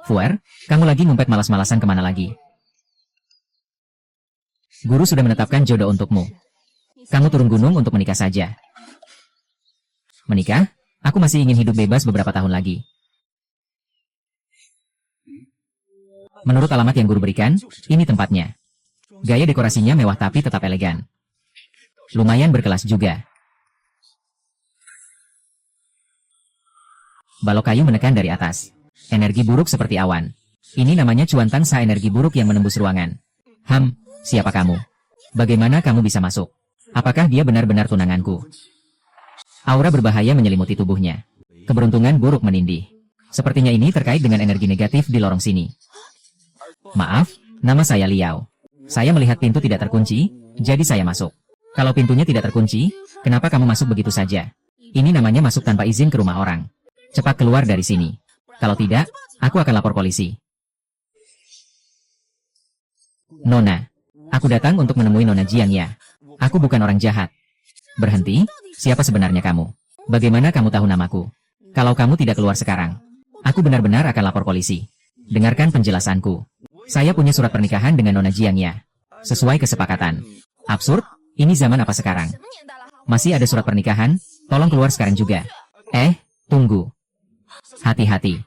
Fuer, kamu lagi ngumpet malas-malasan kemana lagi? Guru sudah menetapkan jodoh untukmu. Kamu turun gunung untuk menikah saja. Menikah? Aku masih ingin hidup bebas beberapa tahun lagi. Menurut alamat yang guru berikan, ini tempatnya. Gaya dekorasinya mewah tapi tetap elegan. Lumayan berkelas juga. Balok kayu menekan dari atas. Energi buruk seperti awan. Ini namanya cuan tangsa energi buruk yang menembus ruangan. Siapa kamu? Bagaimana kamu bisa masuk? Apakah dia benar-benar tunanganku? Aura berbahaya menyelimuti tubuhnya. Keberuntungan buruk menindih. Sepertinya ini terkait dengan energi negatif di lorong sini. Maaf, nama saya Liao. Saya melihat pintu tidak terkunci, jadi saya masuk. Kalau pintunya tidak terkunci, kenapa kamu masuk begitu saja? Ini namanya masuk tanpa izin ke rumah orang. Cepat keluar dari sini. Kalau tidak, aku akan lapor polisi. Nona, aku datang untuk menemui Nona Jiang ya. Aku bukan orang jahat. Berhenti, siapa sebenarnya kamu? Bagaimana kamu tahu namaku? Kalau kamu tidak keluar sekarang, aku benar-benar akan lapor polisi. Dengarkan penjelasanku. Saya punya surat pernikahan dengan Nona Jiang ya. Sesuai kesepakatan. Absurd, ini zaman apa sekarang? Masih ada surat pernikahan? Tolong keluar sekarang juga. Tunggu. Hati-hati.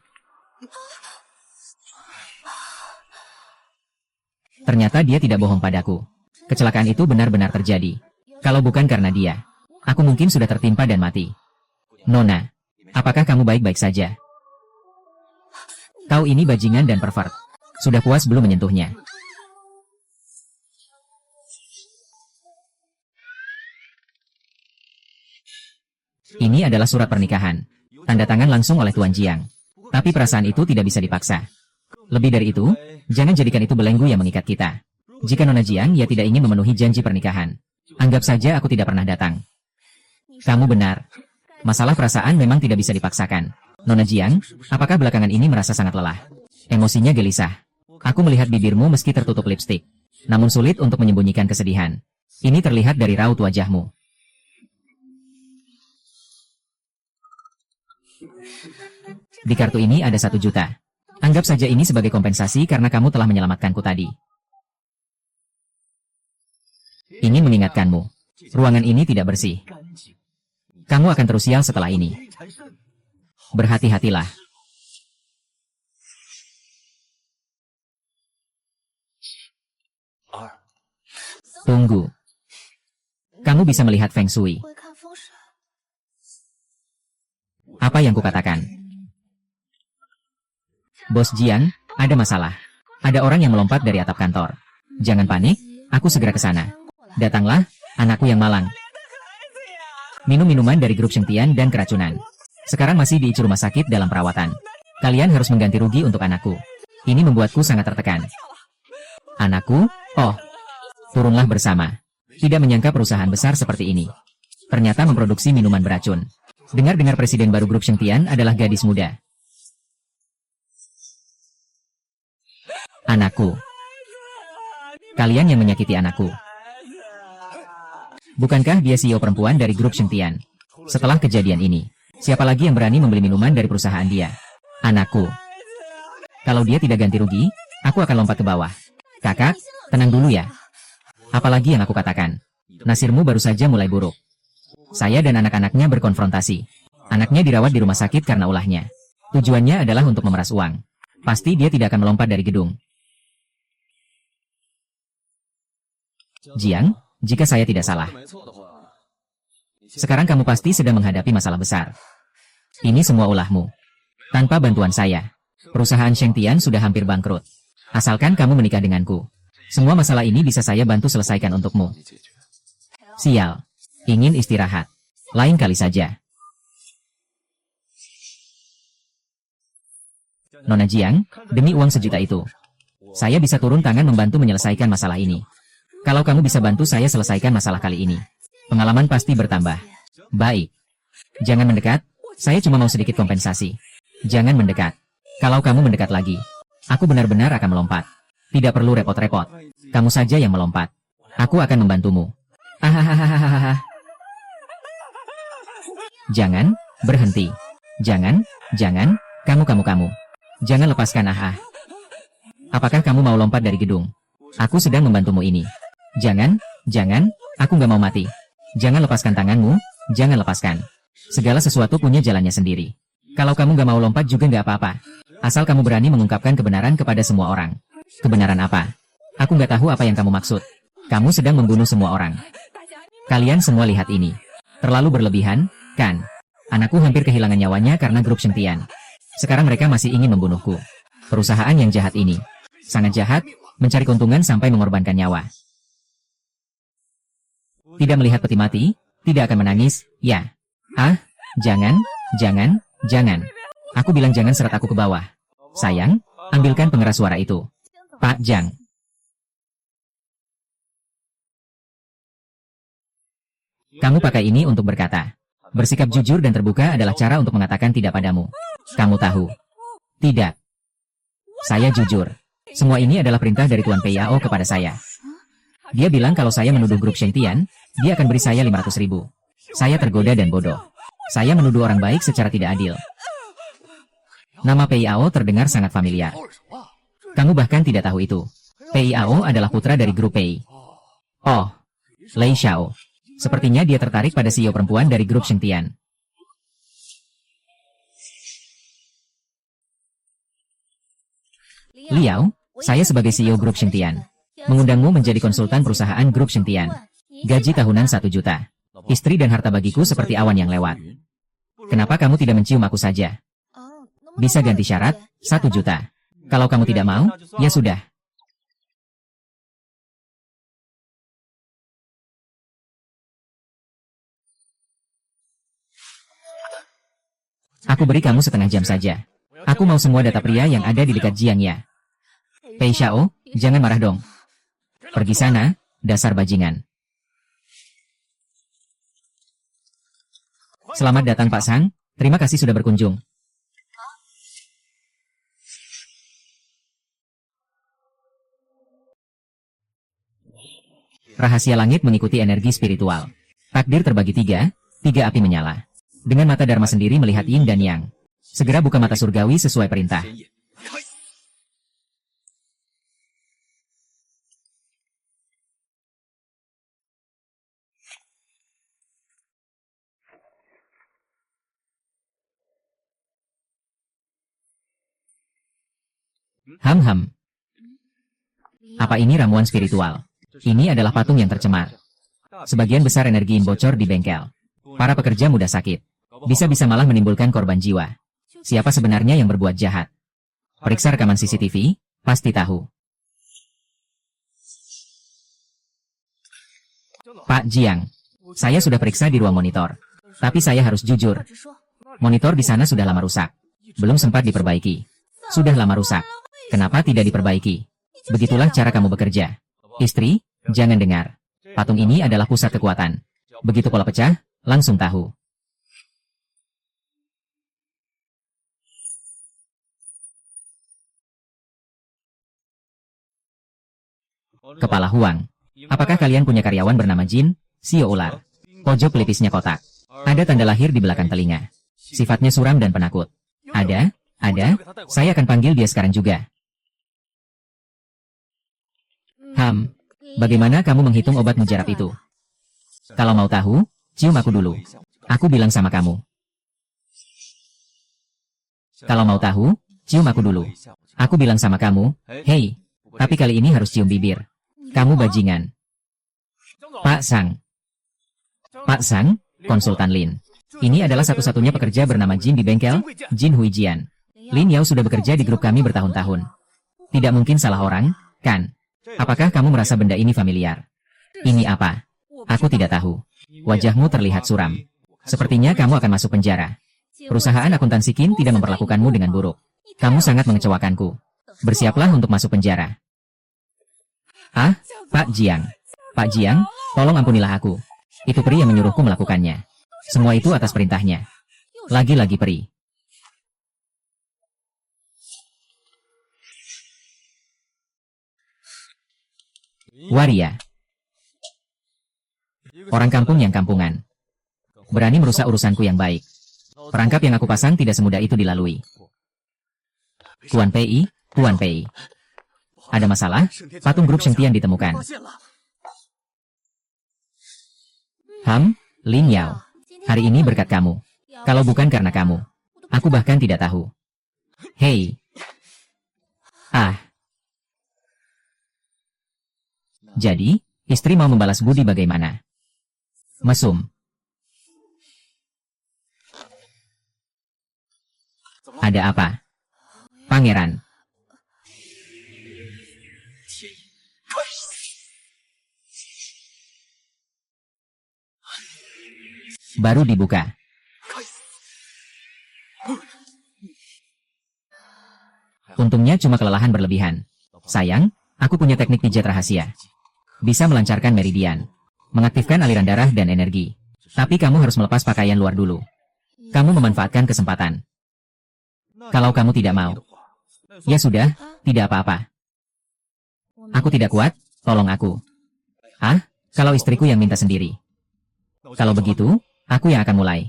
Ternyata dia tidak bohong padaku. Kecelakaan itu benar-benar terjadi. Kalau bukan karena dia, aku mungkin sudah tertimpa dan mati. Nona, apakah kamu baik-baik saja? Kau ini bajingan dan pervert. Sudah puas belum menyentuhnya? Ini adalah surat pernikahan. Tanda tangan langsung oleh Tuan Jiang. Tapi perasaan itu tidak bisa dipaksa. Lebih dari itu, jangan jadikan itu belenggu yang mengikat kita. Jika Nona Jiang ya tidak ingin memenuhi janji pernikahan, anggap saja aku tidak pernah datang. Kamu benar. Masalah perasaan memang tidak bisa dipaksakan. Nona Jiang, apakah belakangan ini merasa sangat lelah? Emosinya gelisah. Aku melihat bibirmu meski tertutup lipstik. Namun sulit untuk menyembunyikan kesedihan. Ini terlihat dari raut wajahmu. Di kartu ini ada 1 juta. Anggap saja ini sebagai kompensasi karena kamu telah menyelamatkanku tadi. Ingin mengingatkanmu, ruangan ini tidak bersih. Kamu akan terus sial setelah ini. Berhati-hatilah. Tunggu. Kamu bisa melihat Feng Shui. Apa yang kukatakan? Bos Jiang, ada masalah. Ada orang yang melompat dari atap kantor. Jangan panik, aku segera ke sana. Datanglah, anakku yang malang. Minum minuman dari grup Shengtian dan keracunan. Sekarang masih di rumah sakit dalam perawatan. Kalian harus mengganti rugi untuk anakku. Ini membuatku sangat tertekan. Anakku? Oh, turunlah bersama. Tidak menyangka perusahaan besar seperti ini ternyata memproduksi minuman beracun. Dengar-dengar presiden baru grup Shengtian adalah gadis muda. Anakku. Kalian yang menyakiti anakku. Bukankah dia CEO perempuan dari grup Shengtian? Setelah kejadian ini, siapa lagi yang berani membeli minuman dari perusahaan dia? Anakku. Kalau dia tidak ganti rugi, aku akan lompat ke bawah. Kakak, tenang dulu ya. Apalagi yang aku katakan? Nasirmu baru saja mulai buruk. Saya dan anak-anaknya berkonfrontasi. Anaknya dirawat di rumah sakit karena ulahnya. Tujuannya adalah untuk memeras uang. Pasti dia tidak akan melompat dari gedung. Jiang, jika saya tidak salah. Sekarang kamu pasti sedang menghadapi masalah besar. Ini semua ulahmu. Tanpa bantuan saya, perusahaan Shengtian sudah hampir bangkrut. Asalkan kamu menikah denganku, semua masalah ini bisa saya bantu selesaikan untukmu. Sial. Ingin istirahat. Lain kali saja. Nona Jiang, demi uang 1 juta itu, saya bisa turun tangan membantu menyelesaikan masalah ini. Kalau kamu bisa bantu saya selesaikan masalah kali ini, pengalaman pasti bertambah. Baik. Jangan mendekat, saya cuma mau sedikit kompensasi. Jangan mendekat. Kalau kamu mendekat lagi, aku benar-benar akan melompat. Tidak perlu repot-repot. Kamu saja yang melompat. Aku akan membantumu. Ahahaha. Jangan, berhenti. Jangan, kamu. Jangan lepaskan Apakah kamu mau lompat dari gedung? Aku sedang membantumu ini. Jangan, aku nggak mau mati. Jangan lepaskan tanganmu, jangan lepaskan. Segala sesuatu punya jalannya sendiri. Kalau kamu nggak mau lompat juga nggak apa-apa. Asal kamu berani mengungkapkan kebenaran kepada semua orang. Kebenaran apa? Aku nggak tahu apa yang kamu maksud. Kamu sedang membunuh semua orang. Kalian semua lihat ini. Terlalu berlebihan, kan? Anakku hampir kehilangan nyawanya karena grup Shengtian. Sekarang mereka masih ingin membunuhku. Perusahaan yang jahat ini. Sangat jahat, mencari keuntungan sampai mengorbankan nyawa. Tidak melihat peti mati, tidak akan menangis, ya. Jangan. Aku bilang jangan seret aku ke bawah. Sayang, ambilkan pengeras suara itu. Pak Zhang. Kamu pakai ini untuk berkata. Bersikap jujur dan terbuka adalah cara untuk mengatakan tidak padamu. Kamu tahu. Tidak. Saya jujur. Semua ini adalah perintah dari Tuan Pei Yao kepada saya. Dia bilang kalau saya menuduh grup Shengtian, dia akan beri saya 500.000. Saya tergoda dan bodoh. Saya menuduh orang baik secara tidak adil. Nama Pei Yao terdengar sangat familiar. Kamu bahkan tidak tahu itu. Pei Yao adalah putra dari grup Pei. Oh, Lei Xiao. Sepertinya dia tertarik pada CEO perempuan dari grup Shengtian. Liao, saya sebagai CEO grup Shengtian, mengundangmu menjadi konsultan perusahaan grup Shengtian. Gaji tahunan 1 juta. Istri dan harta bagiku seperti awan yang lewat. Kenapa kamu tidak mencium aku saja? Bisa ganti syarat, 1 juta. Kalau kamu tidak mau, ya sudah. Aku beri kamu setengah jam saja. Aku mau semua data pria yang ada di dekat Jiangya. Pei Xiao, jangan marah dong. Pergi sana, dasar bajingan. Selamat datang Pak Sang, terima kasih sudah berkunjung. Rahasia langit mengikuti energi spiritual. Takdir terbagi 3 api menyala. Dengan mata Dharma sendiri melihat Yin dan Yang. Segera buka mata surgawi sesuai perintah. Apa ini ramuan spiritual? Ini adalah patung yang tercemar. Sebagian besar energi bocor di bengkel. Para pekerja mudah sakit. Bisa-bisa malah menimbulkan korban jiwa. Siapa sebenarnya yang berbuat jahat? Periksa rekaman CCTV, pasti tahu. Pak Jiang, saya sudah periksa di ruang monitor. Tapi saya harus jujur. Monitor di sana sudah lama rusak. Belum sempat diperbaiki. Sudah lama rusak. Kenapa tidak diperbaiki? Begitulah cara kamu bekerja. Istri, jangan dengar. Patung ini adalah pusat kekuatan. Begitu pola pecah, langsung tahu. Kepala Huang. Apakah kalian punya karyawan bernama Jin, Sio ular? Pojok pelipisnya kotak. Ada tanda lahir di belakang telinga. Sifatnya suram dan penakut. Ada. Saya akan panggil dia sekarang juga. Bagaimana kamu menghitung obat mujarab itu? Kalau mau tahu, cium aku dulu. Aku bilang sama kamu. Kalau mau tahu, cium aku dulu. Aku bilang sama kamu, hei, tapi kali ini harus cium bibir. Kamu bajingan. Pak Sang, konsultan Lin. Ini adalah satu-satunya pekerja bernama Jin di bengkel, Jin Huijian. Lin Yao sudah bekerja di grup kami bertahun-tahun. Tidak mungkin salah orang, kan? Apakah kamu merasa benda ini familiar? Ini apa? Aku tidak tahu. Wajahmu terlihat suram. Sepertinya kamu akan masuk penjara. Perusahaan akuntansi Qin tidak memperlakukanmu dengan buruk. Kamu sangat mengecewakanku. Bersiaplah untuk masuk penjara. Pak Jiang. Pak Jiang, tolong ampunilah aku. Itu peri yang menyuruhku melakukannya. Semua itu atas perintahnya. Lagi-lagi peri. Waria. Orang kampung yang kampungan. Berani merusak urusanku yang baik. Perangkap yang aku pasang tidak semudah itu dilalui. Tuan Pei, Tuan Pei. Ada masalah? Patung grup Shengtian ditemukan. Lin Yao. Hari ini berkat kamu. Kalau bukan karena kamu, aku bahkan tidak tahu. Hei. Jadi, istri mau membalas budi bagaimana? Mesum. Ada apa? Pangeran. Baru dibuka. Untungnya cuma kelelahan berlebihan. Sayang, aku punya teknik pijat rahasia. Bisa melancarkan meridian, mengaktifkan aliran darah dan energi. Tapi kamu harus melepas pakaian luar dulu. Kamu memanfaatkan kesempatan. Kalau kamu tidak mau, ya sudah, tidak apa-apa. Aku tidak kuat, tolong aku. Kalau istriku yang minta sendiri. Kalau begitu, aku yang akan mulai.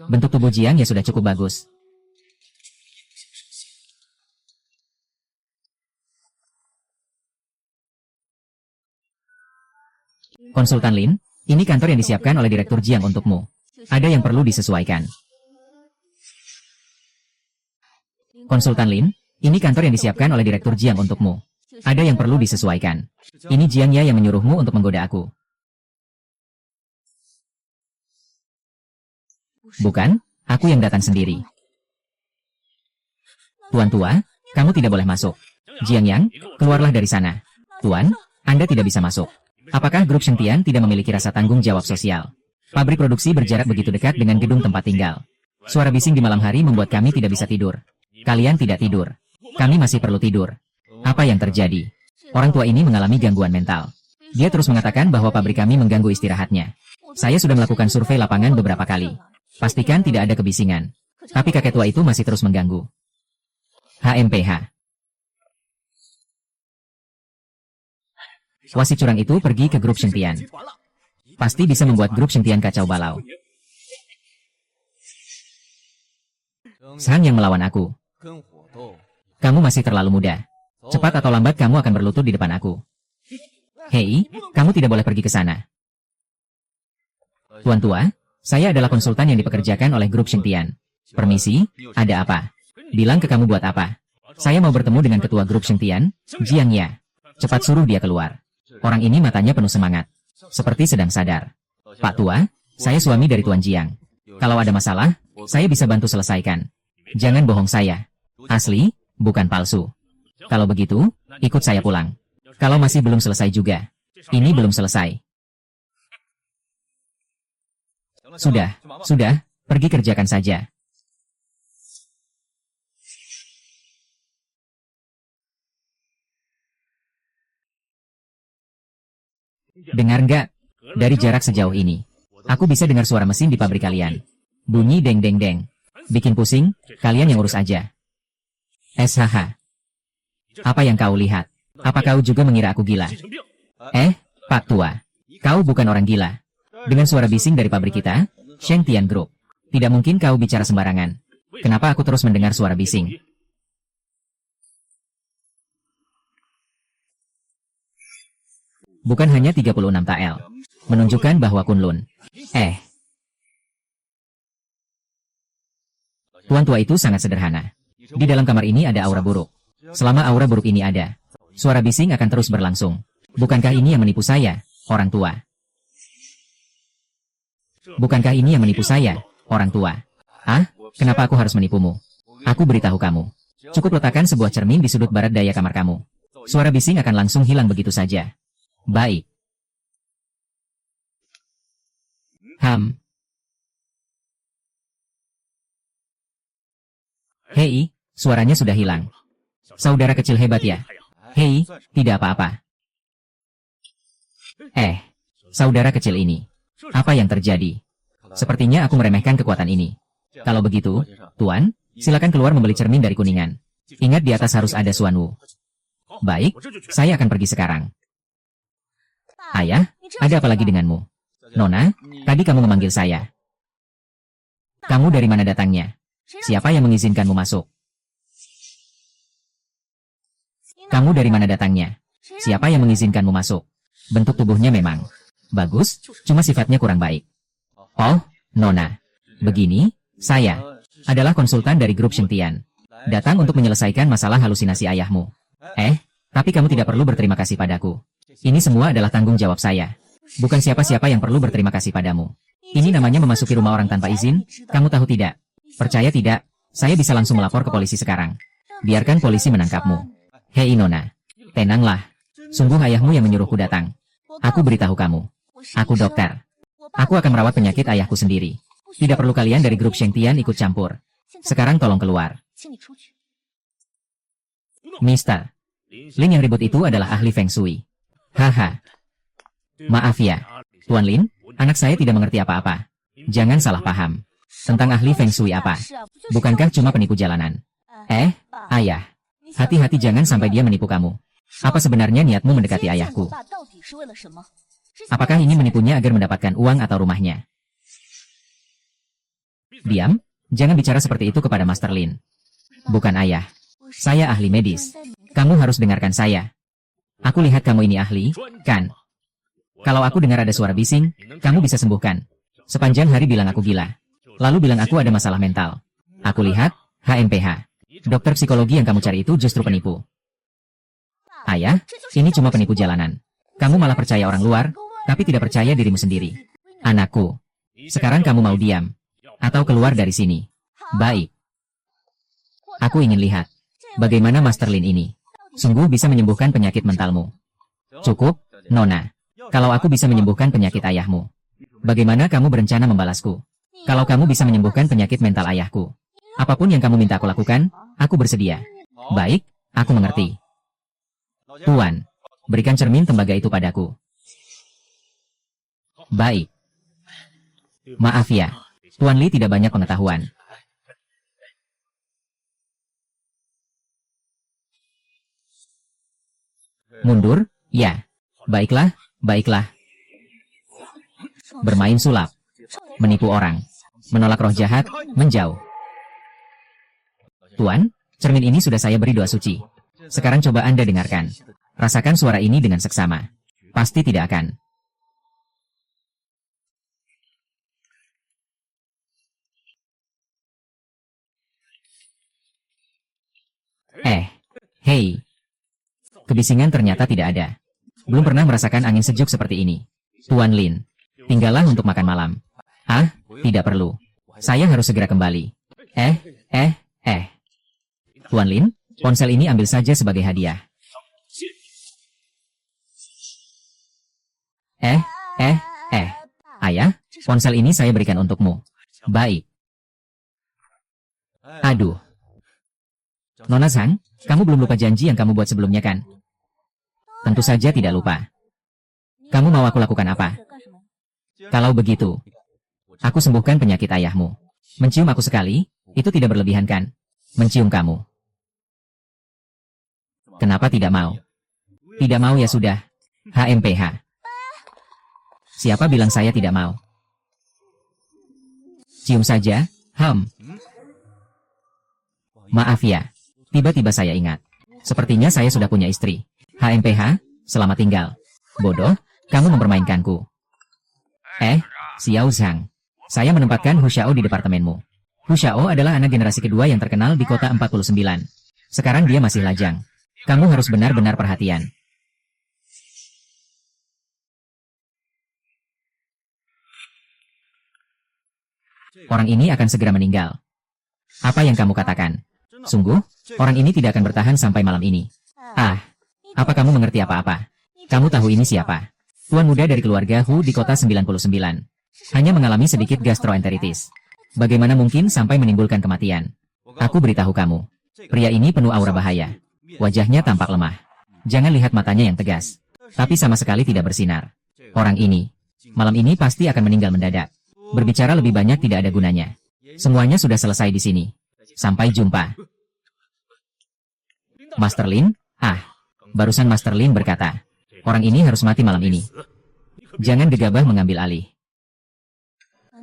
Bentuk tubuh Jiang ya sudah cukup bagus. Konsultan Lin, ini kantor yang disiapkan oleh Direktur Jiang untukmu. Ada yang perlu disesuaikan. Konsultan Lin, ini kantor yang disiapkan oleh Direktur Jiang untukmu. Ada yang perlu disesuaikan. Ini Jiang Ya yang menyuruhmu untuk menggoda aku. Bukan, aku yang datang sendiri. Tuan tua, kamu tidak boleh masuk. Jiang Yang, keluarlah dari sana. Tuan, Anda tidak bisa masuk. Apakah grup Shengtian tidak memiliki rasa tanggung jawab sosial? Pabrik produksi berjarak begitu dekat dengan gedung tempat tinggal. Suara bising di malam hari membuat kami tidak bisa tidur. Kalian tidak tidur. Kami masih perlu tidur. Apa yang terjadi? Orang tua ini mengalami gangguan mental. Dia terus mengatakan bahwa pabrik kami mengganggu istirahatnya. Saya sudah melakukan survei lapangan beberapa kali. Pastikan tidak ada kebisingan. Tapi kakek tua itu masih terus mengganggu. HMPH. Wasit curang itu pergi ke grup Shengtian. Pasti bisa membuat grup Shengtian kacau balau. Sang yang melawan aku. Kamu masih terlalu muda. Cepat atau lambat kamu akan berlutut di depan aku. Hei, kamu tidak boleh pergi ke sana. Tuan tua, saya adalah konsultan yang dipekerjakan oleh grup Shengtian. Permisi, ada apa? Bilang ke kamu buat apa? Saya mau bertemu dengan ketua grup Shengtian, Jiang Ya. Cepat suruh dia keluar. Orang ini matanya penuh semangat. Seperti sedang sadar. Pak tua, saya suami dari Tuan Jiang. Kalau ada masalah, saya bisa bantu selesaikan. Jangan bohong saya. Asli, bukan palsu. Kalau begitu, ikut saya pulang. Kalau masih belum selesai juga. Ini belum selesai. Sudah, pergi kerjakan saja. Dengar nggak? Dari jarak sejauh ini, aku bisa dengar suara mesin di pabrik kalian. Bunyi deng-deng-deng. Bikin pusing, kalian yang urus aja. SHH. Apa yang kau lihat? Apa kau juga mengira aku gila? Pak tua, kau bukan orang gila. Dengan suara bising dari pabrik kita, Shengtian Group. Tidak mungkin kau bicara sembarangan. Kenapa aku terus mendengar suara bising? Bukan hanya 36 TL. Menunjukkan bahwa Kunlun. Tuan tua itu sangat sederhana. Di dalam kamar ini ada aura buruk. Selama aura buruk ini ada, suara bising akan terus berlangsung. Bukankah ini yang menipu saya, orang tua? Bukankah ini yang menipu saya, orang tua? Kenapa aku harus menipumu? Aku beritahu kamu. Cukup letakkan sebuah cermin di sudut barat daya kamar kamu. Suara bising akan langsung hilang begitu saja. Baik. Hei, suaranya sudah hilang. Saudara kecil hebat ya? Hei, tidak apa-apa. Saudara kecil ini. Apa yang terjadi? Sepertinya aku meremehkan kekuatan ini. Kalau begitu, Tuan, silakan keluar membeli cermin dari Kuningan. Ingat di atas harus ada Xuan Wu. Baik, saya akan pergi sekarang. Ayah, ada apa lagi denganmu? Nona, tadi kamu memanggil saya. Kamu dari mana datangnya? Siapa yang mengizinkanmu masuk? Kamu dari mana datangnya? Siapa yang mengizinkanmu masuk? Bentuk tubuhnya memang bagus, cuma sifatnya kurang baik. Oh, Nona. Begini, saya adalah konsultan dari grup Shengtian. Datang untuk menyelesaikan masalah halusinasi ayahmu. Tapi kamu tidak perlu berterima kasih padaku. Ini semua adalah tanggung jawab saya. Bukan siapa-siapa yang perlu berterima kasih padamu. Ini namanya memasuki rumah orang tanpa izin, kamu tahu tidak? Percaya tidak, saya bisa langsung melapor ke polisi sekarang. Biarkan polisi menangkapmu. Hei Nona, tenanglah. Sungguh ayahmu yang menyuruhku datang. Aku beritahu kamu. Aku dokter. Aku akan merawat penyakit ayahku sendiri. Tidak perlu kalian dari grup Shengtian ikut campur. Sekarang tolong keluar. Mister Lin yang ribut itu adalah ahli Feng Shui. Haha. Maaf ya, Tuan Lin, anak saya tidak mengerti apa-apa. Jangan salah paham. Tentang ahli Feng Shui apa? Bukankah cuma penipu jalanan? Ayah. Hati-hati jangan sampai dia menipu kamu. Apa sebenarnya niatmu mendekati ayahku? Apakah ini menipunya agar mendapatkan uang atau rumahnya? Diam, jangan bicara seperti itu kepada Master Lin. Bukan ayah. Saya ahli medis. Kamu harus dengarkan saya. Aku lihat kamu ini ahli, kan? Kalau aku dengar ada suara bising, kamu bisa sembuhkan. Sepanjang hari bilang aku gila. Lalu bilang aku ada masalah mental. Aku lihat, HMPH. Dokter psikologi yang kamu cari itu justru penipu. Ayah, ini cuma penipu jalanan. Kamu malah percaya orang luar, tapi tidak percaya dirimu sendiri. Anakku, sekarang kamu mau diam? Atau keluar dari sini? Baik. Aku ingin lihat, bagaimana Master Lin ini sungguh bisa menyembuhkan penyakit mentalmu. Cukup, Nona. Kalau aku bisa menyembuhkan penyakit ayahmu, bagaimana kamu berencana membalasku? Kalau kamu bisa menyembuhkan penyakit mental ayahku, apapun yang kamu minta aku lakukan, aku bersedia. Baik, aku mengerti. Tuan, berikan cermin tembaga itu padaku. Baik. Maaf ya, Tuan Li tidak banyak pengetahuan. Mundur, ya. Baiklah, baiklah. Bermain sulap. Menipu orang. Menolak roh jahat, menjauh. Tuan, cermin ini sudah saya beri doa suci. Sekarang coba Anda dengarkan. Rasakan suara ini dengan seksama. Pasti tidak akan. Hei. Kebisingan ternyata tidak ada. Belum pernah merasakan angin sejuk seperti ini. Tuan Lin, tinggallah untuk makan malam. Tidak perlu. Saya harus segera kembali. Tuan Lin, ponsel ini ambil saja sebagai hadiah. Ayah, ponsel ini saya berikan untukmu. Baik. Aduh. Nona Zhang, kamu belum lupa janji yang kamu buat sebelumnya kan? Tentu saja tidak lupa. Kamu mau aku lakukan apa? Kalau begitu, aku sembuhkan penyakit ayahmu. Mencium aku sekali, itu tidak berlebihan kan? Mencium kamu. Kenapa tidak mau? Tidak mau ya sudah. HMPH. Siapa bilang saya tidak mau? Cium saja, Maaf ya, tiba-tiba saya ingat. Sepertinya saya sudah punya istri. HMPH, selamat tinggal. Bodoh, kamu mempermainkanku. Xiao Zhang. Saya menempatkan Hu Xiao di departemenmu. Hu Xiao adalah anak generasi kedua yang terkenal di kota 49. Sekarang dia masih lajang. Kamu harus benar-benar perhatian. Orang ini akan segera meninggal. Apa yang kamu katakan? Sungguh, orang ini tidak akan bertahan sampai malam ini. Apa kamu mengerti apa-apa? Kamu tahu ini siapa? Tuan muda dari keluarga Hu di kota 99. Hanya mengalami sedikit gastroenteritis. Bagaimana mungkin sampai menimbulkan kematian? Aku beritahu kamu. Pria ini penuh aura bahaya. Wajahnya tampak lemah. Jangan lihat matanya yang tegas. Tapi sama sekali tidak bersinar. Orang ini, malam ini pasti akan meninggal mendadak. Berbicara lebih banyak tidak ada gunanya. Semuanya sudah selesai di sini. Sampai jumpa. Master Lin, barusan Master Lin berkata, orang ini harus mati malam ini. Jangan gegabah mengambil alih.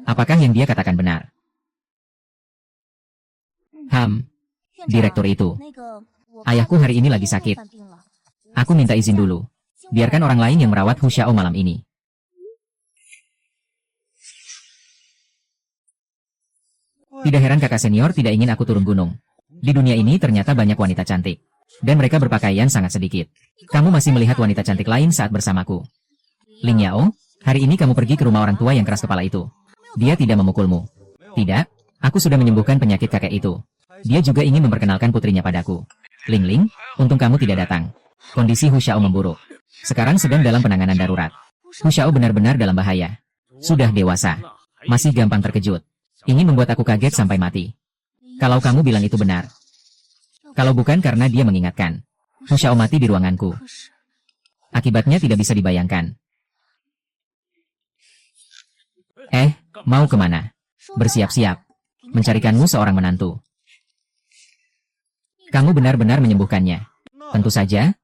Apakah yang dia katakan benar? Direktur itu. Ayahku hari ini lagi sakit. Aku minta izin dulu. Biarkan orang lain yang merawat Hu Xiao malam ini. Tidak heran kakak senior tidak ingin aku turun gunung. Di dunia ini ternyata banyak wanita cantik. Dan mereka berpakaian sangat sedikit. Kamu masih melihat wanita cantik lain saat bersamaku. Ling Yao, hari ini kamu pergi ke rumah orang tua yang keras kepala itu. Dia tidak memukulmu. Tidak, aku sudah menyembuhkan penyakit kakek itu. Dia juga ingin memperkenalkan putrinya padaku. Ling Ling, untung kamu tidak datang. Kondisi Hu Xiao memburuk. Sekarang sedang dalam penanganan darurat. Hu Xiao benar-benar dalam bahaya. Sudah dewasa. Masih gampang terkejut. Ingin membuat aku kaget sampai mati. Kalau kamu bilang itu benar. Kalau bukan karena dia mengingatkan. Hu Xiao mati di ruanganku. Akibatnya tidak bisa dibayangkan. Mau kemana? Bersiap-siap. Mencarikanmu seorang menantu. Kamu benar-benar menyembuhkannya. Tentu saja.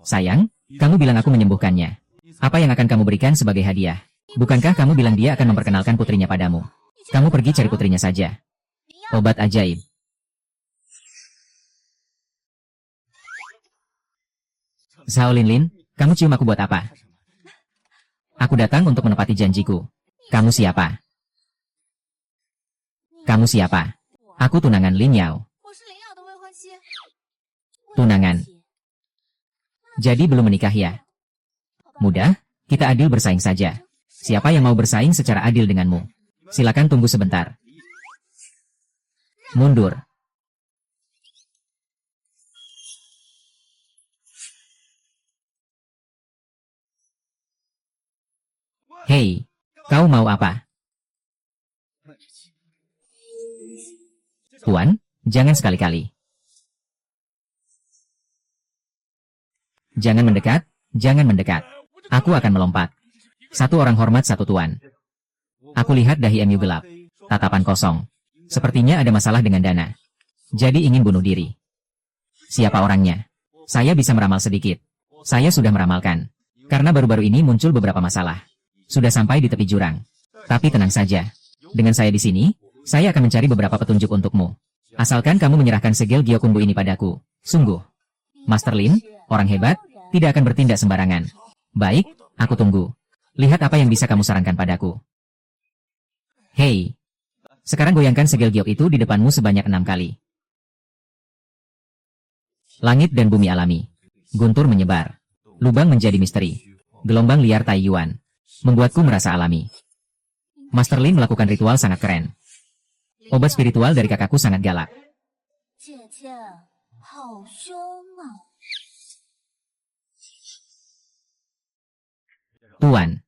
Sayang, kamu bilang aku menyembuhkannya. Apa yang akan kamu berikan sebagai hadiah? Bukankah kamu bilang dia akan memperkenalkan putrinya padamu? Kamu pergi cari putrinya saja. Obat ajaib. Zhao Linlin, kamu cium aku buat apa? Aku datang untuk menepati janjiku. Kamu siapa? Kamu siapa? Aku tunangan Lin Yao. Tunangan. Jadi belum menikah ya? Mudah, kita adil bersaing saja. Siapa yang mau bersaing secara adil denganmu? Silakan tunggu sebentar. Mundur. Hei, kau mau apa? Tuan, jangan sekali-kali. Jangan mendekat, jangan mendekat. Aku akan melompat. Satu orang hormat satu tuan. Aku lihat dahi MU gelap. Tatapan kosong. Sepertinya ada masalah dengan dana. Jadi ingin bunuh diri. Siapa orangnya? Saya bisa meramal sedikit. Saya sudah meramalkan. Karena baru-baru ini muncul beberapa masalah. Sudah sampai di tepi jurang. Tapi tenang saja. Dengan saya di sini, saya akan mencari beberapa petunjuk untukmu. Asalkan kamu menyerahkan segel Gyokunbu ini padaku. Sungguh. Master Lin, orang hebat, tidak akan bertindak sembarangan. Baik, aku tunggu. Lihat apa yang bisa kamu sarankan padaku. Hei. Sekarang goyangkan segel giok itu di depanmu sebanyak 6 kali. Langit dan bumi alami. Guntur menyebar. Lubang menjadi misteri. Gelombang liar Taiyuan. Membuatku merasa alami. Master Lin melakukan ritual sangat keren. Obat spiritual dari kakakku sangat galak. Tuan,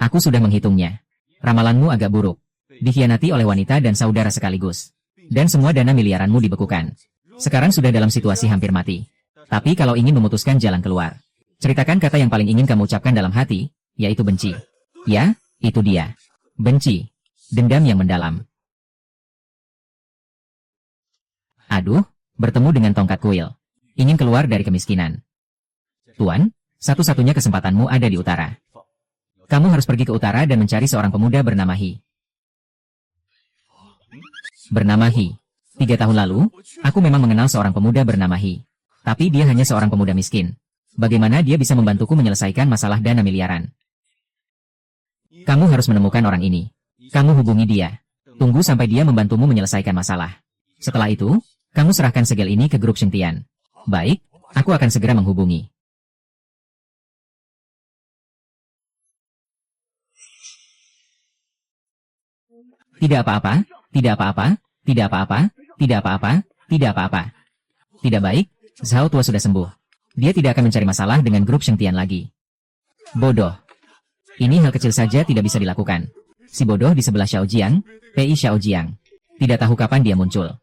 aku sudah menghitungnya. Ramalanmu agak buruk. Dikhianati oleh wanita dan saudara sekaligus. Dan semua dana miliaranmu dibekukan. Sekarang sudah dalam situasi hampir mati. Tapi kalau ingin memutuskan jalan keluar, ceritakan kata yang paling ingin kamu ucapkan dalam hati, yaitu benci. Ya, itu dia. Benci. Dendam yang mendalam. Aduh, bertemu dengan tongkat kuil. Ingin keluar dari kemiskinan. Tuan, satu-satunya kesempatanmu ada di utara. Kamu harus pergi ke utara dan mencari seorang pemuda bernama Hi. Bernama Hi. 3 tahun lalu, aku memang mengenal seorang pemuda bernama Hi. Tapi dia hanya seorang pemuda miskin. Bagaimana dia bisa membantuku menyelesaikan masalah dana miliaran? Kamu harus menemukan orang ini. Kamu hubungi dia. Tunggu sampai dia membantumu menyelesaikan masalah. Setelah itu, kamu serahkan segel ini ke grup Xingtian. Baik, aku akan segera menghubungi. Tidak apa-apa, tidak apa-apa, tidak apa-apa, tidak apa-apa, tidak apa-apa. Tidak baik, Zhao tua sudah sembuh. Dia tidak akan mencari masalah dengan grup Xingtian lagi. Bodoh. Ini hal kecil saja tidak bisa dilakukan. Si bodoh di sebelah Xiao Jiang, Pei Xiao Jiang. Tidak tahu kapan dia muncul.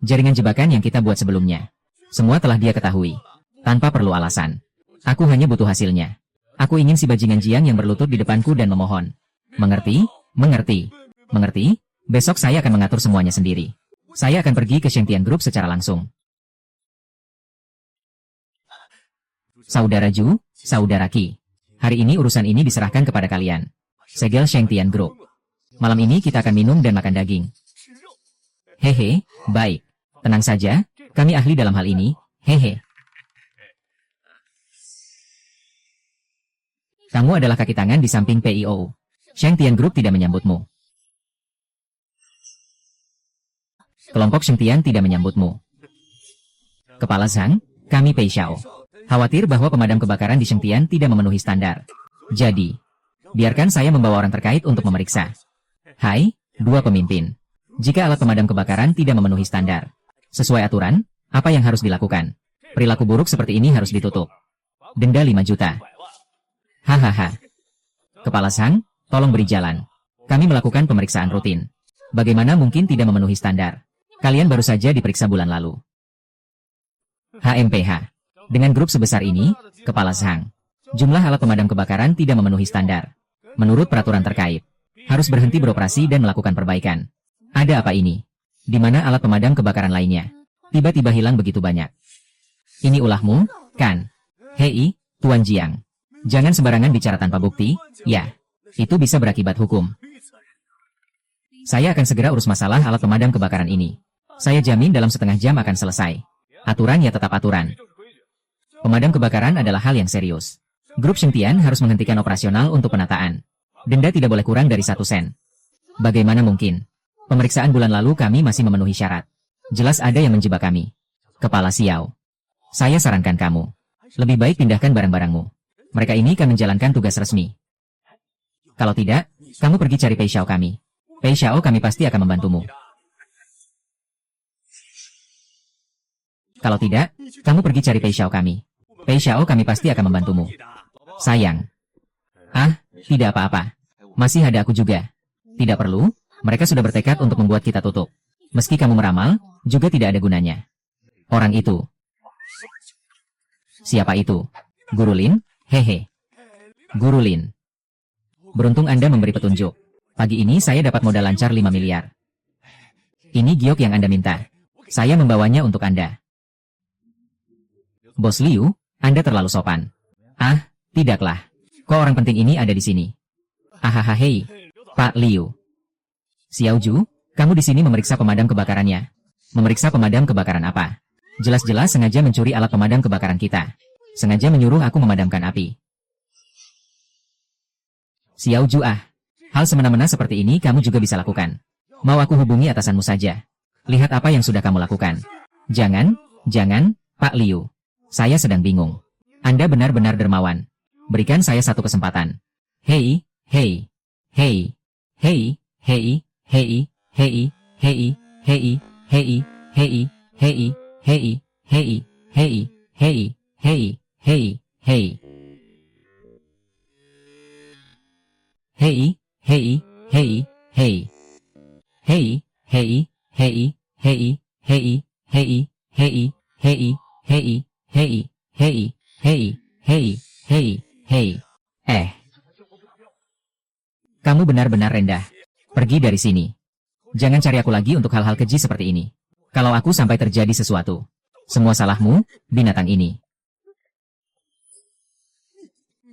Jaringan jebakan yang kita buat sebelumnya. Semua telah dia ketahui. Tanpa perlu alasan. Aku hanya butuh hasilnya. Aku ingin si bajingan Jiang yang berlutut di depanku dan memohon. Mengerti? Mengerti? Mengerti? Besok saya akan mengatur semuanya sendiri. Saya akan pergi ke Xingtian Group secara langsung. Saudara Ju, saudara Qi. Hari ini urusan ini diserahkan kepada kalian. Segel Xingtian Group. Malam ini kita akan minum dan makan daging. Hehe, baik. Tenang saja, kami ahli dalam hal ini, hehe. Kamu adalah kaki tangan di samping PIO. Shengtian Group tidak menyambutmu. Kelompok Shengtian tidak menyambutmu. Kepala Zhang, kami Pei Xiao. Khawatir bahwa pemadam kebakaran di Shengtian tidak memenuhi standar. Jadi, biarkan saya membawa orang terkait untuk memeriksa. Hai, dua pemimpin. Jika alat pemadam kebakaran tidak memenuhi standar, sesuai aturan, apa yang harus dilakukan? Perilaku buruk seperti ini harus ditutup. Denda 5 juta. Hahaha. Kepala Zhang, tolong beri jalan. Kami melakukan pemeriksaan rutin. Bagaimana mungkin tidak memenuhi standar? Kalian baru saja diperiksa bulan lalu. HMPH. Dengan grup sebesar ini, Kepala Zhang, jumlah alat pemadam kebakaran tidak memenuhi standar. Menurut peraturan terkait, harus berhenti beroperasi dan melakukan perbaikan. Ada apa ini? Di mana alat pemadam kebakaran lainnya? Tiba-tiba hilang begitu banyak. Ini ulahmu, kan? Hei, Tuan Jiang. Jangan sembarangan bicara tanpa bukti, ya. Itu bisa berakibat hukum. Saya akan segera urus masalah alat pemadam kebakaran ini. Saya jamin dalam setengah jam akan selesai. Aturan ya tetap aturan. Pemadam kebakaran adalah hal yang serius. Grup Shengtian harus menghentikan operasional untuk penataan. Denda tidak boleh kurang dari 1 sen. Bagaimana mungkin? Pemeriksaan bulan lalu kami masih memenuhi syarat. Jelas ada yang menjebak kami. Kepala Xiao. Saya sarankan kamu. Lebih baik pindahkan barang-barangmu. Mereka ini kan menjalankan tugas resmi. Kalau tidak, kamu pergi cari Pei Xiao kami. Pei Xiao kami pasti akan membantumu. Kalau tidak, kamu pergi cari Pei Xiao kami. Pei Xiao kami pasti akan membantumu. Sayang. Ah, tidak apa-apa. Masih ada aku juga. Tidak perlu, mereka sudah bertekad untuk membuat kita tutup. Meski kamu meramal, juga tidak ada gunanya. Orang itu. Siapa itu? Guru Lin? Hehe. Guru Lin. Beruntung Anda memberi petunjuk. Pagi ini saya dapat modal lancar 5 miliar. Ini giok yang Anda minta. Saya membawanya untuk Anda. Bos Liu, Anda terlalu sopan. Ah, tidaklah. Kok orang penting ini ada di sini? Hahaha hei, Pak Liu. Xiao Ju, kamu di sini memeriksa pemadam kebakarannya. Memeriksa pemadam kebakaran apa? Jelas-jelas sengaja mencuri alat pemadam kebakaran kita. Sengaja menyuruh aku memadamkan api. Xiao Ju hal semena-mena seperti ini kamu juga bisa lakukan. Mau aku hubungi atasanmu saja. Lihat apa yang sudah kamu lakukan. Jangan, Pak Liu. Saya sedang bingung. Anda benar-benar dermawan. Berikan saya satu kesempatan. Hei, hei, hei, hei, hei, hei, hei, hei, hei, hei, hei, hei, hei, hei, hei, hei, hei, hei, hei. Hei, hei, hei, hei. Hei, hei, hei, hei, hei, hei, hei, hei, hei, hei, hei, hei, hei, hei, hei. Kamu benar-benar rendah. Pergi dari sini. Jangan cari aku lagi untuk hal-hal keji seperti ini. Kalau aku sampai terjadi sesuatu, semua salahmu, binatang ini.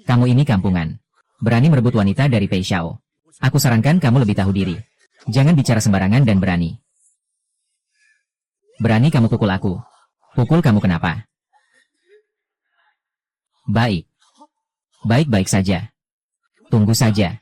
Kamu ini kampungan. Berani merebut wanita dari Pei Xiao. Aku sarankan kamu lebih tahu diri. Jangan bicara sembarangan dan berani. Berani kamu pukul aku. Pukul kamu kenapa? Baik. Baik-baik saja. Tunggu saja.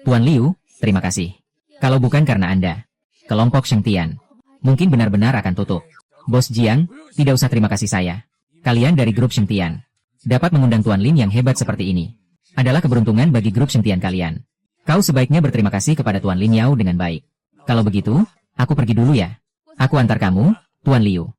Tuan Liu, terima kasih. Kalau bukan karena Anda, kelompok Shengtian mungkin benar-benar akan tutup. Bos Jiang, tidak usah terima kasih saya. Kalian dari grup Shengtian dapat mengundang Tuan Lin yang hebat seperti ini. Adalah keberuntungan bagi grup Shengtian kalian. Kau sebaiknya berterima kasih kepada Tuan Lin Yao dengan baik. Kalau begitu, aku pergi dulu ya. Aku antar kamu, Tuan Liu.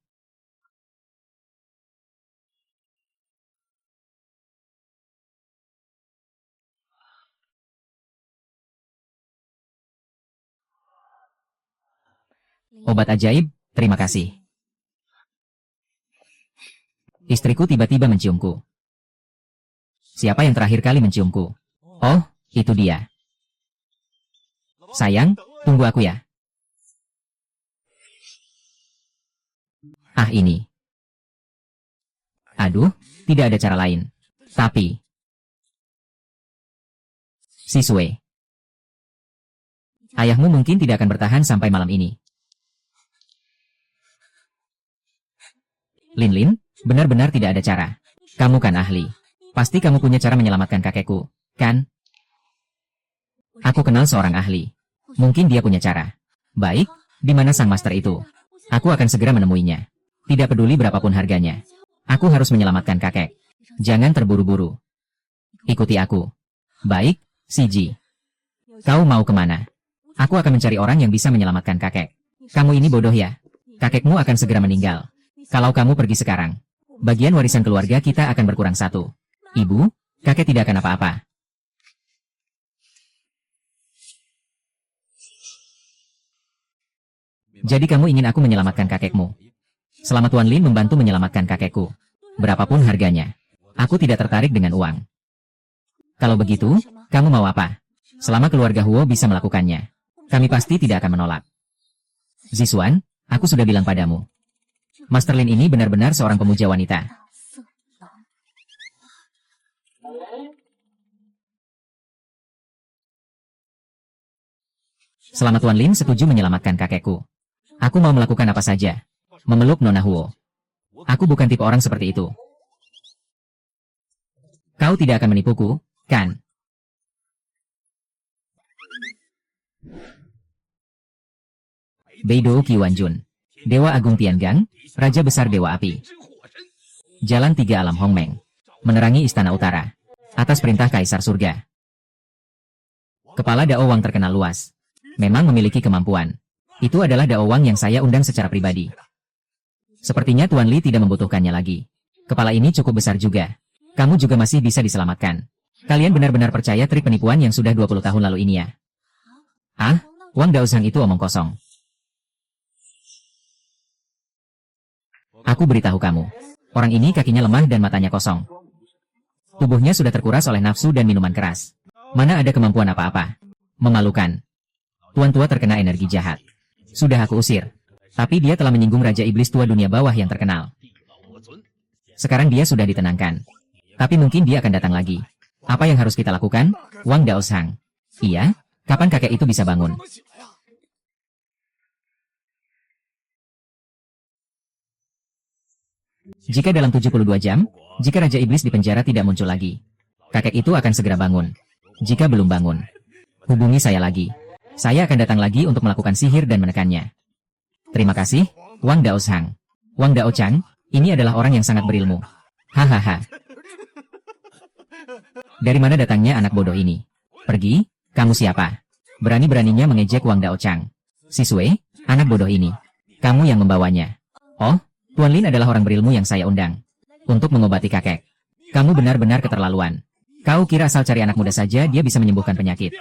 Obat ajaib, terima kasih. Istriku tiba-tiba menciumku. Siapa yang terakhir kali menciumku? Oh, itu dia. Sayang, tunggu aku ya. Ah ini. Aduh, tidak ada cara lain. Tapi. Sisue. Ayahmu mungkin tidak akan bertahan sampai malam ini. Lin Lin, benar-benar tidak ada cara. Kamu kan ahli. Pasti kamu punya cara menyelamatkan kakekku, kan? Aku kenal seorang ahli. Mungkin dia punya cara. Baik, di mana sang master itu? Aku akan segera menemuinya. Tidak peduli berapapun harganya. Aku harus menyelamatkan kakek. Jangan terburu-buru. Ikuti aku. Baik, Siji. Kau mau kemana? Aku akan mencari orang yang bisa menyelamatkan kakek. Kamu ini bodoh ya? Kakekmu akan segera meninggal. Kalau kamu pergi sekarang, bagian warisan keluarga kita akan berkurang 1. Ibu, kakek tidak akan apa-apa. Jadi kamu ingin aku menyelamatkan kakekmu? Selama Tuan Lin membantu menyelamatkan kakekku, berapapun harganya, aku tidak tertarik dengan uang. Kalau begitu, kamu mau apa? Selama keluarga Huo bisa melakukannya, kami pasti tidak akan menolak. Zixuan, aku sudah bilang padamu. Master Lin ini benar-benar seorang pemuja wanita. Selama Tuan Lin setuju menyelamatkan kakekku, aku mau melakukan apa saja. Memeluk Nona Huo. Aku bukan tipe orang seperti itu. Kau tidak akan menipuku, kan? Beidou Qiwanjun, Dewa Agung Tiangang, Raja Besar Dewa Api. Jalan 3 Alam Hongmeng, menerangi Istana Utara, atas perintah Kaisar Surga. Kepala Dao Wang terkenal luas. Memang memiliki kemampuan. Itu adalah Dao Wang yang saya undang secara pribadi. Sepertinya Tuan Li tidak membutuhkannya lagi. Kepala ini cukup besar juga. Kamu juga masih bisa diselamatkan. Kalian benar-benar percaya trik penipuan yang sudah 20 tahun lalu ini ya? Ah, Wang Daozhang itu omong kosong. Aku beritahu kamu. Orang ini kakinya lemah dan matanya kosong. Tubuhnya sudah terkuras oleh nafsu dan minuman keras. Mana ada kemampuan apa-apa. Memalukan. Tuan tua terkena energi jahat. Sudah aku usir. Tapi dia telah menyinggung Raja Iblis tua dunia bawah yang terkenal. Sekarang dia sudah ditenangkan. Tapi mungkin dia akan datang lagi. Apa yang harus kita lakukan? Wang Daozhang. Iya? Kapan kakek itu bisa bangun? Jika dalam 72 jam, jika Raja Iblis di penjara tidak muncul lagi, kakek itu akan segera bangun. Jika belum bangun, hubungi saya lagi. Saya akan datang lagi untuk melakukan sihir dan menekannya. Terima kasih, Wang Daozhang. Wang Daochang, ini adalah orang yang sangat berilmu. Hahaha. Dari mana datangnya anak bodoh ini? Pergi, kamu siapa? Berani-beraninya mengejek Wang Daochang. Sisue, anak bodoh ini. Kamu yang membawanya. Oh, Tuan Lin adalah orang berilmu yang saya undang. Untuk mengobati kakek. Kamu benar-benar keterlaluan. Kau kira asal cari anak muda saja dia bisa menyembuhkan penyakit.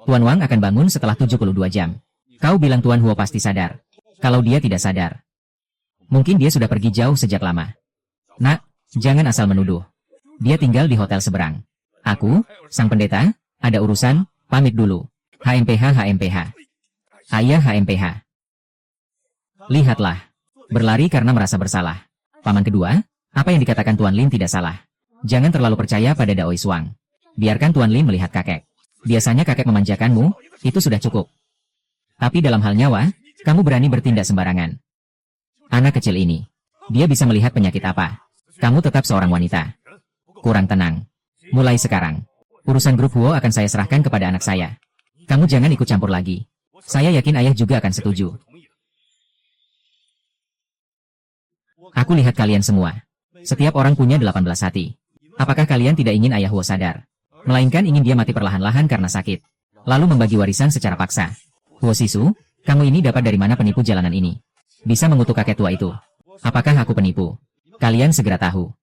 Tuan Wang akan bangun setelah 72 jam. Kau bilang Tuan Huo pasti sadar. Kalau dia tidak sadar, mungkin dia sudah pergi jauh sejak lama. Nak, jangan asal menuduh. Dia tinggal di hotel seberang. Aku, sang pendeta, ada urusan, pamit dulu. HMPH HMPH. Ayah HMPH. Lihatlah. Berlari karena merasa bersalah. Paman kedua, apa yang dikatakan Tuan Lin tidak salah. Jangan terlalu percaya pada Dao Iswang. Biarkan Tuan Lin melihat kakek. Biasanya kakek memanjakanmu, itu sudah cukup. Tapi dalam hal nyawa, kamu berani bertindak sembarangan. Anak kecil ini, dia bisa melihat penyakit apa. Kamu tetap seorang wanita. Kurang tenang. Mulai sekarang, urusan grup Huo akan saya serahkan kepada anak saya. Kamu jangan ikut campur lagi. Saya yakin ayah juga akan setuju. Aku lihat kalian semua. Setiap orang punya 18 hati. Apakah kalian tidak ingin ayah Huo sadar? Melainkan ingin dia mati perlahan-lahan karena sakit. Lalu membagi warisan secara paksa. Huo Sisu, kamu ini dapat dari mana penipu jalanan ini? Bisa mengutuk kakek tua itu. Apakah aku penipu? Kalian segera tahu.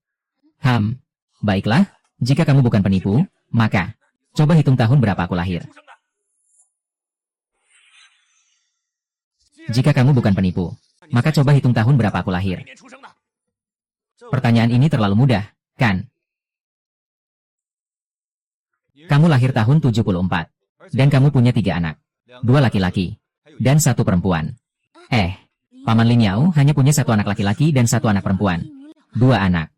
Baiklah, jika kamu bukan penipu, maka coba hitung tahun berapa aku lahir. Jika kamu bukan penipu, maka coba hitung tahun berapa aku lahir. Pertanyaan ini terlalu mudah, kan? Kamu lahir tahun 74. Dan kamu punya 3 anak. 2 laki-laki. Dan 1 perempuan. Paman Lin Yao hanya punya 1 anak laki-laki dan 1 anak perempuan. 2 anak.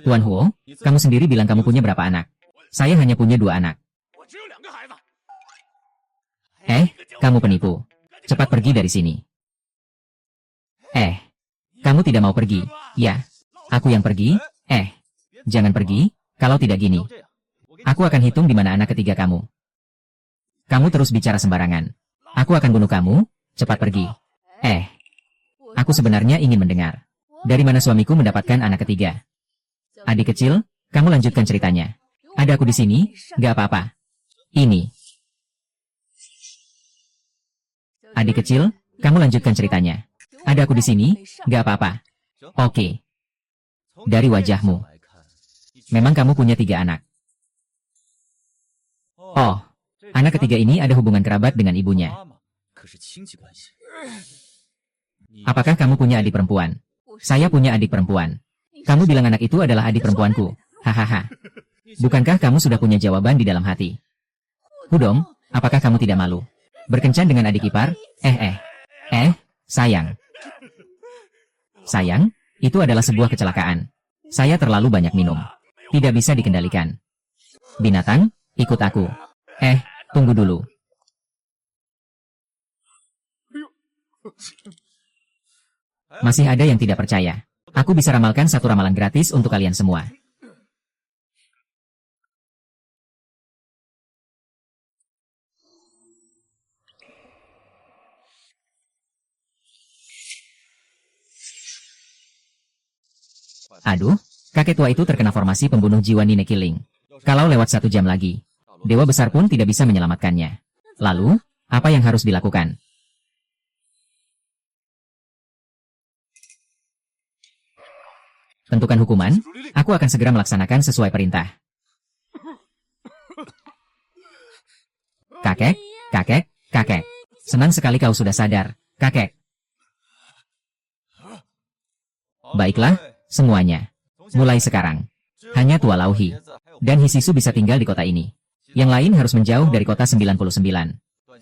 Tuan Huo, kamu sendiri bilang kamu punya berapa anak? Saya hanya punya 2 anak. Kamu penipu. Cepat pergi dari sini. Kamu tidak mau pergi, ya? Aku yang pergi? Jangan pergi, kalau tidak gini. Aku akan hitung di mana anak ketiga kamu. Kamu terus bicara sembarangan. Aku akan bunuh kamu, cepat pergi. Aku sebenarnya ingin mendengar. Dari mana suamiku mendapatkan anak ketiga? Adik kecil, kamu lanjutkan ceritanya. Ada aku di sini, gak apa-apa. Ini. Adik kecil, kamu lanjutkan ceritanya. Ada aku di sini, gak apa-apa. Oke. Dari wajahmu. Memang kamu punya 3 anak. Oh, anak ketiga ini ada hubungan kerabat dengan ibunya. Apakah kamu punya adik perempuan? Saya punya adik perempuan. Kamu bilang anak itu adalah adik perempuanku. Hahaha. Bukankah kamu sudah punya jawaban di dalam hati? Hudong, apakah kamu tidak malu? Berkencan dengan adik ipar? Sayang. Sayang, itu adalah sebuah kecelakaan. Saya terlalu banyak minum. Tidak bisa dikendalikan. Binatang, ikut aku. Tunggu dulu. Masih ada yang tidak percaya. Aku bisa ramalkan satu ramalan gratis untuk kalian semua. Aduh, kakek tua itu terkena formasi pembunuh jiwa Nine Killing. Kalau lewat 1 jam lagi, dewa besar pun tidak bisa menyelamatkannya. Lalu, apa yang harus dilakukan? Tentukan hukuman, aku akan segera melaksanakan sesuai perintah. Kakek. Senang sekali kau sudah sadar, kakek. Baiklah, semuanya. Mulai sekarang. Hanya Tua Lauhi dan Hisisu bisa tinggal di kota ini. Yang lain harus menjauh dari kota 99.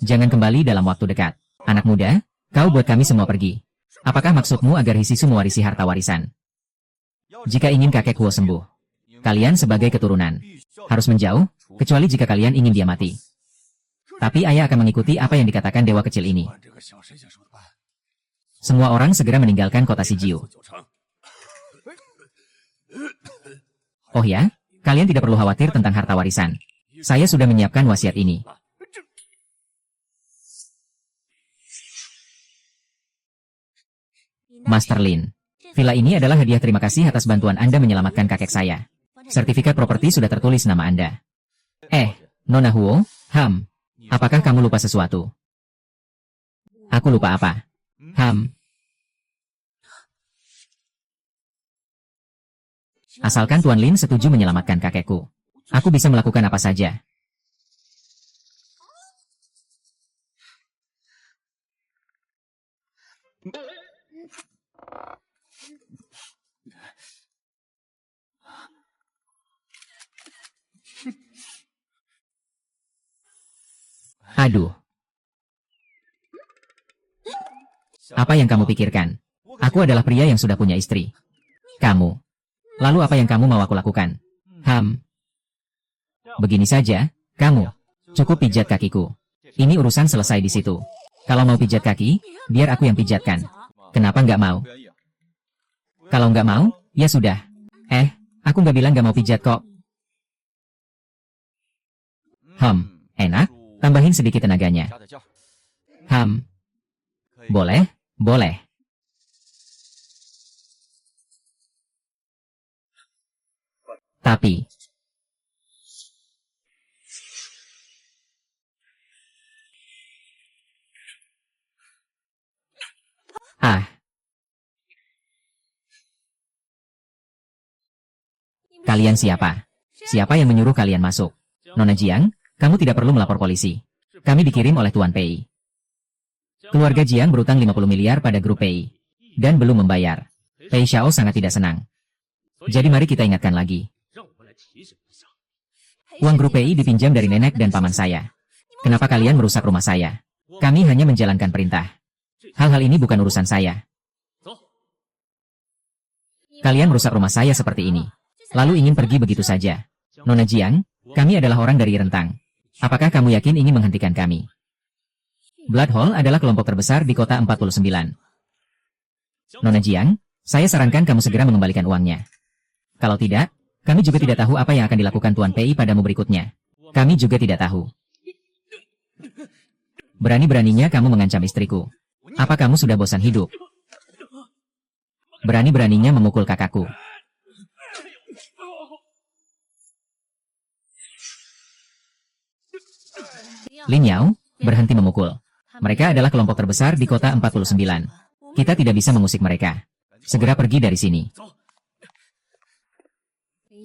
Jangan kembali dalam waktu dekat. Anak muda, kau buat kami semua pergi. Apakah maksudmu agar Hisisu mewarisi harta warisan? Jika ingin kakek Huo sembuh, kalian sebagai keturunan harus menjauh, kecuali jika kalian ingin dia mati. Tapi ayah akan mengikuti apa yang dikatakan dewa kecil ini. Semua orang segera meninggalkan kota Sijiu. Oh ya, kalian tidak perlu khawatir tentang harta warisan. Saya sudah menyiapkan wasiat ini. Master Lin, villa ini adalah hadiah terima kasih atas bantuan Anda menyelamatkan kakek saya. Sertifikat properti sudah tertulis nama Anda. Nona Huo, apakah kamu lupa sesuatu? Aku lupa apa? Asalkan Tuan Lin setuju menyelamatkan kakekku, aku bisa melakukan apa saja. Aduh. Apa yang kamu pikirkan? Aku adalah pria yang sudah punya istri. Kamu. Lalu apa yang kamu mau aku lakukan? Begini saja, kamu. Cukup pijat kakiku. Ini urusan selesai di situ. Kalau mau pijat kaki, biar aku yang pijatkan. Kenapa nggak mau? Kalau nggak mau, ya sudah. Aku nggak bilang nggak mau pijat kok. Enak. Tambahin sedikit tenaganya. Boleh, boleh. Tapi kalian siapa? Siapa yang menyuruh kalian masuk? Nona Jiang, kamu tidak perlu melapor polisi. Kami dikirim oleh Tuan Pei. Keluarga Jiang berutang 50 miliar pada grup Pei. Dan belum membayar. Pei Xiao sangat tidak senang. Jadi mari kita ingatkan lagi. Uang grup Pei dipinjam dari nenek dan paman saya. Kenapa kalian merusak rumah saya? Kami hanya menjalankan perintah. Hal-hal ini bukan urusan saya. Kalian merusak rumah saya seperti ini. Lalu ingin pergi begitu saja. Nona Jiang, Kami adalah orang dari Rentang. Apakah kamu yakin ingin menghentikan kami? Blood Hall adalah kelompok terbesar di kota 49. Nona Jiang, saya sarankan kamu segera mengembalikan uangnya. Kalau tidak, kami juga tidak tahu apa yang akan dilakukan Tuan PI padamu berikutnya. Kami juga tidak tahu. Berani-beraninya kamu mengancam istriku. Apa kamu sudah bosan hidup? Berani-beraninya memukul kakakku. Lin Yao, berhenti memukul. Mereka adalah kelompok terbesar di kota 49. Kita tidak bisa mengusik mereka. Segera pergi dari sini.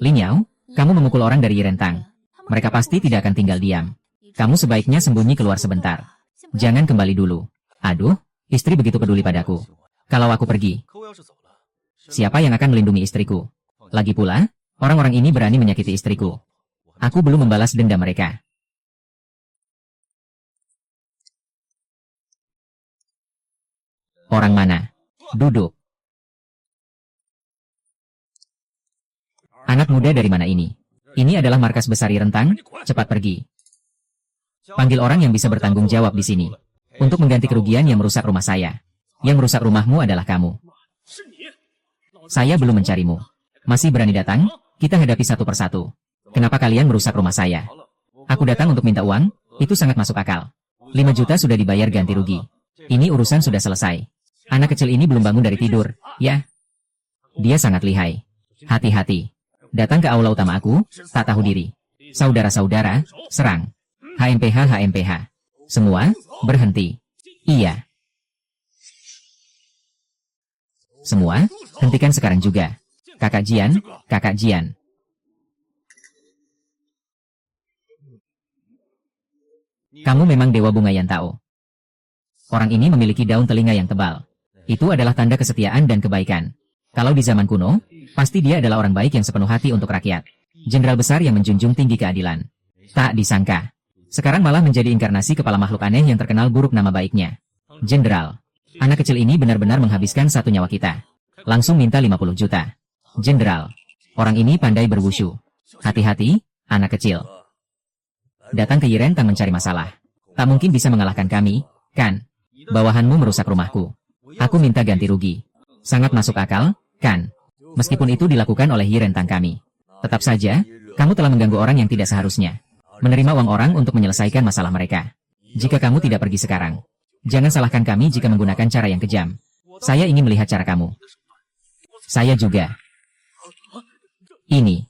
Lin Yao, kamu memukul orang dari Rentang. Mereka pasti tidak akan tinggal diam. Kamu sebaiknya sembunyi keluar sebentar. Jangan kembali dulu. Aduh, istri begitu peduli padaku. Kalau aku pergi, siapa yang akan melindungi istriku? Lagi pula, orang-orang ini berani menyakiti istriku. Aku belum membalas dendam mereka. Orang mana? Duduk. Anak muda dari mana ini? Ini adalah markas besar Rentang, cepat pergi. Panggil orang yang bisa bertanggung jawab di sini. Untuk mengganti kerugian yang merusak rumah saya. Yang merusak rumahmu adalah kamu. Saya belum mencarimu. Masih berani datang? Kita hadapi satu persatu. Kenapa kalian merusak rumah saya? Aku datang untuk minta uang, itu sangat masuk akal. 5 juta sudah dibayar ganti rugi. Ini urusan sudah selesai. Anak kecil ini belum bangun dari tidur, ya? Dia sangat lihai. Hati-hati. Datang ke aula utama aku, tak tahu diri. Saudara-saudara, serang. HMPH HMPH. Semua, berhenti. Iya. Semua, hentikan sekarang juga. Kakak Jian, Kakak Jian. Kamu memang dewa bunga Yantao. Orang ini memiliki daun telinga yang tebal. Itu adalah tanda kesetiaan dan kebaikan. Kalau di zaman kuno, pasti dia adalah orang baik yang sepenuh hati untuk rakyat. Jenderal besar yang menjunjung tinggi keadilan. Tak disangka. Sekarang malah menjadi inkarnasi kepala makhluk aneh yang terkenal buruk nama baiknya. Jenderal. Anak kecil ini benar-benar menghabiskan satu nyawa kita. Langsung minta 50 juta. Jenderal. Orang ini pandai berwushu. Hati-hati, anak kecil. Datang ke Rentang mencari masalah. Tak mungkin bisa mengalahkan kami, kan? Bawahanmu merusak rumahku. Aku minta ganti rugi. Sangat masuk akal, kan? Meskipun itu dilakukan oleh Rentang kami. Tetap saja, kamu telah mengganggu orang yang tidak seharusnya. Menerima uang orang untuk menyelesaikan masalah mereka. Jika kamu tidak pergi sekarang, jangan salahkan kami jika menggunakan cara yang kejam. Saya ingin melihat cara kamu. Saya juga. Ini.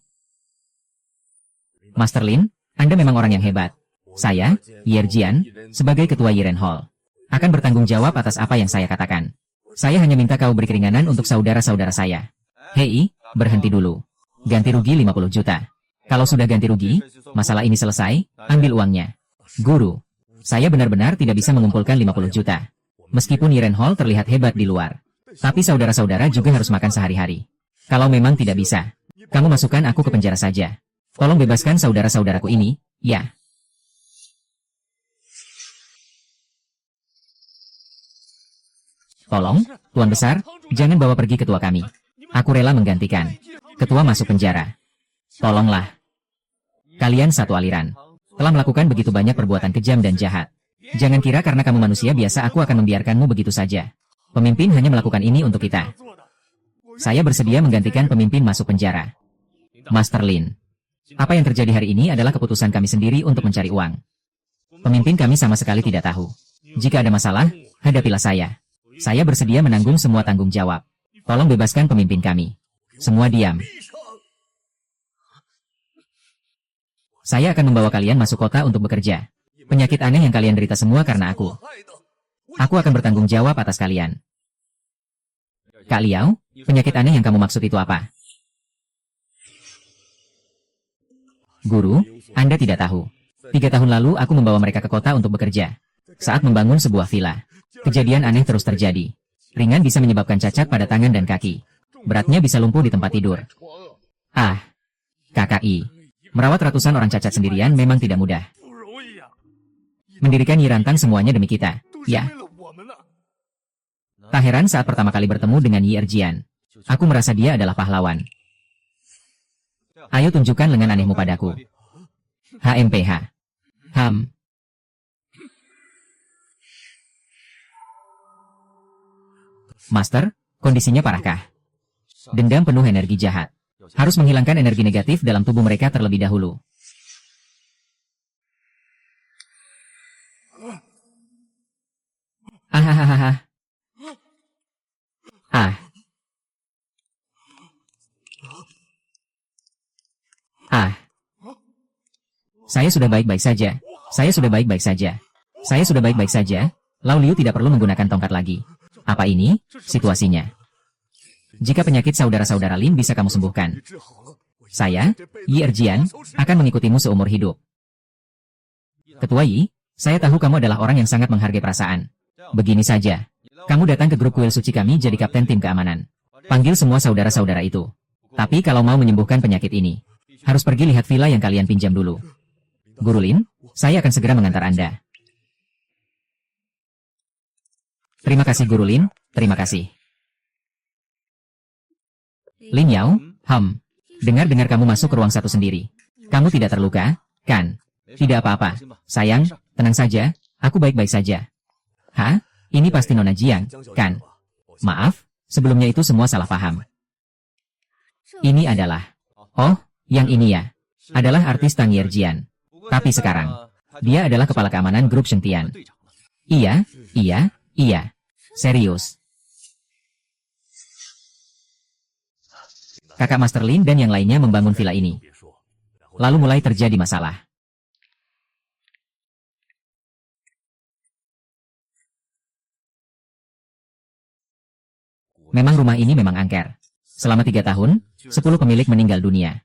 Master Lin, Anda memang orang yang hebat. Saya, Jian, sebagai ketua Yiren Hall, akan bertanggung jawab atas apa yang saya katakan. Saya hanya minta kau beri keringanan untuk saudara-saudara saya. Hei, berhenti dulu. Ganti rugi 50 juta. Kalau sudah ganti rugi, masalah ini selesai, ambil uangnya. Guru, saya benar-benar tidak bisa mengumpulkan 50 juta. Meskipun Yiren Hall terlihat hebat di luar. Tapi saudara-saudara juga harus makan sehari-hari. Kalau memang tidak bisa, kamu masukkan aku ke penjara saja. Tolong bebaskan saudara-saudaraku ini, ya. Tolong, Tuan Besar, jangan bawa pergi ketua kami. Aku rela menggantikan. Ketua masuk penjara. Tolonglah. Kalian satu aliran. Telah melakukan begitu banyak perbuatan kejam dan jahat. Jangan kira karena kamu manusia biasa aku akan membiarkanmu begitu saja. Pemimpin hanya melakukan ini untuk kita. Saya bersedia menggantikan pemimpin masuk penjara. Master Lin. Apa yang terjadi hari ini adalah keputusan kami sendiri untuk mencari uang. Pemimpin kami sama sekali tidak tahu. Jika ada masalah, hadapilah saya. Saya bersedia menanggung semua tanggung jawab. Tolong bebaskan pemimpin kami. Semua diam. Saya akan membawa kalian masuk kota untuk bekerja. Penyakit aneh yang kalian derita semua karena aku. Aku akan bertanggung jawab atas kalian. Kak Liao, penyakit aneh yang kamu maksud itu apa? Guru, Anda tidak tahu. 3 tahun lalu aku membawa mereka ke kota untuk bekerja. Saat membangun sebuah villa, kejadian aneh terus terjadi. Ringan bisa menyebabkan cacat pada tangan dan kaki. Beratnya bisa lumpuh di tempat tidur. Ah, KKI. Merawat ratusan orang cacat sendirian memang tidak mudah. Mendirikan Yirantang semuanya demi kita, ya. Tak heran saat pertama kali bertemu dengan Yi Erjian. Aku merasa dia adalah pahlawan. Ayo tunjukkan lengan anehmu padaku. HMPH. Master, kondisinya parahkah? Dendam penuh energi jahat. Harus menghilangkan energi negatif dalam tubuh mereka terlebih dahulu. Ahahaha. Saya sudah baik-baik saja. Saya sudah baik-baik saja. Saya sudah baik-baik saja. Lao Liu tidak perlu menggunakan tongkat lagi. Apa ini? Situasinya. Jika penyakit saudara-saudara Lin bisa kamu sembuhkan, saya, Yi Erjian, akan mengikutimu seumur hidup. Ketua Yi, saya tahu kamu adalah orang yang sangat menghargai perasaan. Begini saja. Kamu datang ke grup kuil suci kami jadi kapten tim keamanan. Panggil semua saudara-saudara itu. Tapi kalau mau menyembuhkan penyakit ini, harus pergi lihat villa yang kalian pinjam dulu. Guru Lin, saya akan segera mengantar Anda. Terima kasih Guru Lin, terima kasih. Lin Yao, dengar-dengar kamu masuk ke ruang satu sendiri. Kamu tidak terluka, kan? Tidak apa-apa. Sayang, tenang saja, aku baik-baik saja. Hah? Ini pasti Nona Jiang, kan? Maaf, sebelumnya itu semua salah paham. Ini adalah... Oh, yang ini ya. Adalah artis Tang Yerjian. Tapi sekarang, dia adalah kepala keamanan grup Shengtian. Iya. Serius. Kakak Master Lin dan yang lainnya membangun villa ini. Lalu mulai terjadi masalah. Memang rumah ini memang angker. Selama 3 tahun, 10 pemilik meninggal dunia.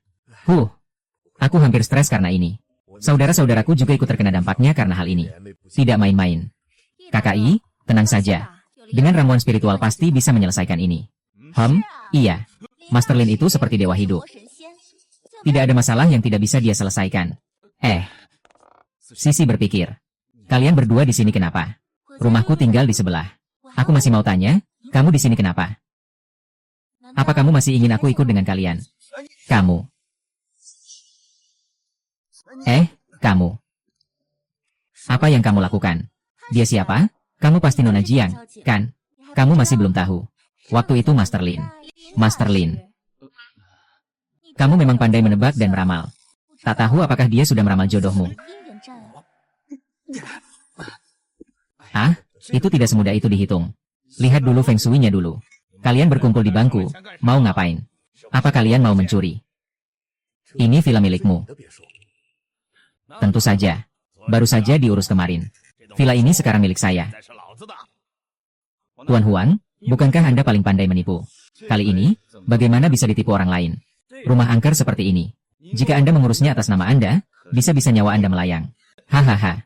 Aku hampir stres karena ini. Saudara-saudaraku juga ikut terkena dampaknya karena hal ini. Tidak main-main. KKI, tenang saja. Dengan ramuan spiritual pasti bisa menyelesaikan ini. Iya. Master Lin itu seperti dewa hidup. Tidak ada masalah yang tidak bisa dia selesaikan. Sisi berpikir. Kalian berdua di sini kenapa? Rumahku tinggal di sebelah. Aku masih mau tanya, kamu di sini kenapa? Apa kamu masih ingin aku ikut dengan kalian? Kamu. Kamu. Apa yang kamu lakukan? Dia siapa? Kamu pasti Nona Jiang, kan? Kamu masih belum tahu. Waktu itu Master Lin. Master Lin. Kamu memang pandai menebak dan meramal. Tak tahu apakah dia sudah meramal jodohmu. Itu tidak semudah itu dihitung. Lihat dulu feng shui-nya dulu. Kalian berkumpul di bangku, mau ngapain? Apa kalian mau mencuri? Ini villa milikmu. Tentu saja. Baru saja diurus kemarin. Villa ini sekarang milik saya. Tuan Huang, bukankah Anda paling pandai menipu? Kali ini, bagaimana bisa ditipu orang lain? Rumah angker seperti ini. Jika Anda mengurusnya atas nama Anda, bisa-bisa nyawa Anda melayang. Hahaha.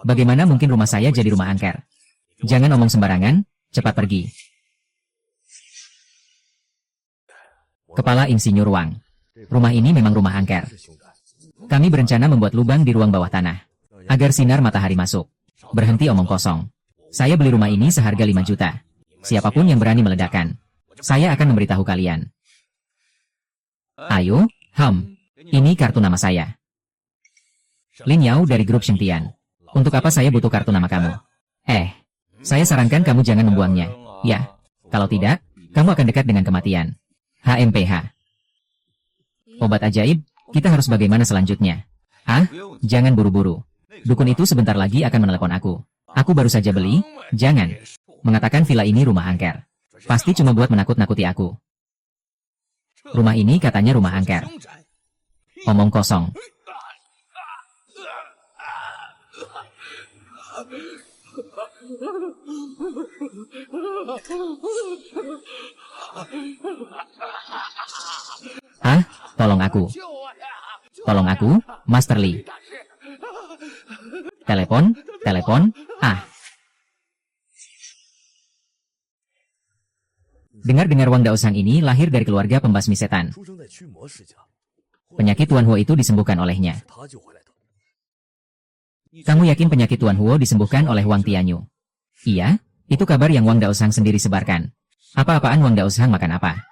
Bagaimana mungkin rumah saya jadi rumah angker? Jangan omong sembarangan, cepat pergi. Kepala Insinyur Wang. Rumah ini memang rumah angker. Kami berencana membuat lubang di ruang bawah tanah, agar sinar matahari masuk. Berhenti omong kosong. Saya beli rumah ini seharga 5 juta. Siapapun yang berani meledakkan, saya akan memberitahu kalian. Ayo, ini kartu nama saya. Lin Yao dari grup Shengtian. Untuk apa saya butuh kartu nama kamu? Saya sarankan kamu jangan membuangnya. Ya, kalau tidak, kamu akan dekat dengan kematian. HMPH. Obat ajaib, kita harus bagaimana selanjutnya? Jangan buru-buru. Dukun itu sebentar lagi akan menelepon aku. Aku baru saja beli, jangan. Mengatakan villa ini rumah angker. Pasti cuma buat menakut-nakuti aku. Rumah ini katanya rumah angker. Omong kosong. Tolong aku. Tolong aku, Master Li. Telepon. Dengar-dengar Wang Daosang ini lahir dari keluarga pembasmi setan. Penyakit Tuan Huo itu disembuhkan olehnya. Kamu yakin penyakit Tuan Huo disembuhkan oleh Wang Tianyu? Iya, itu kabar yang Wang Daosang sendiri sebarkan. Apa-apaan Wang Daosang makan apa?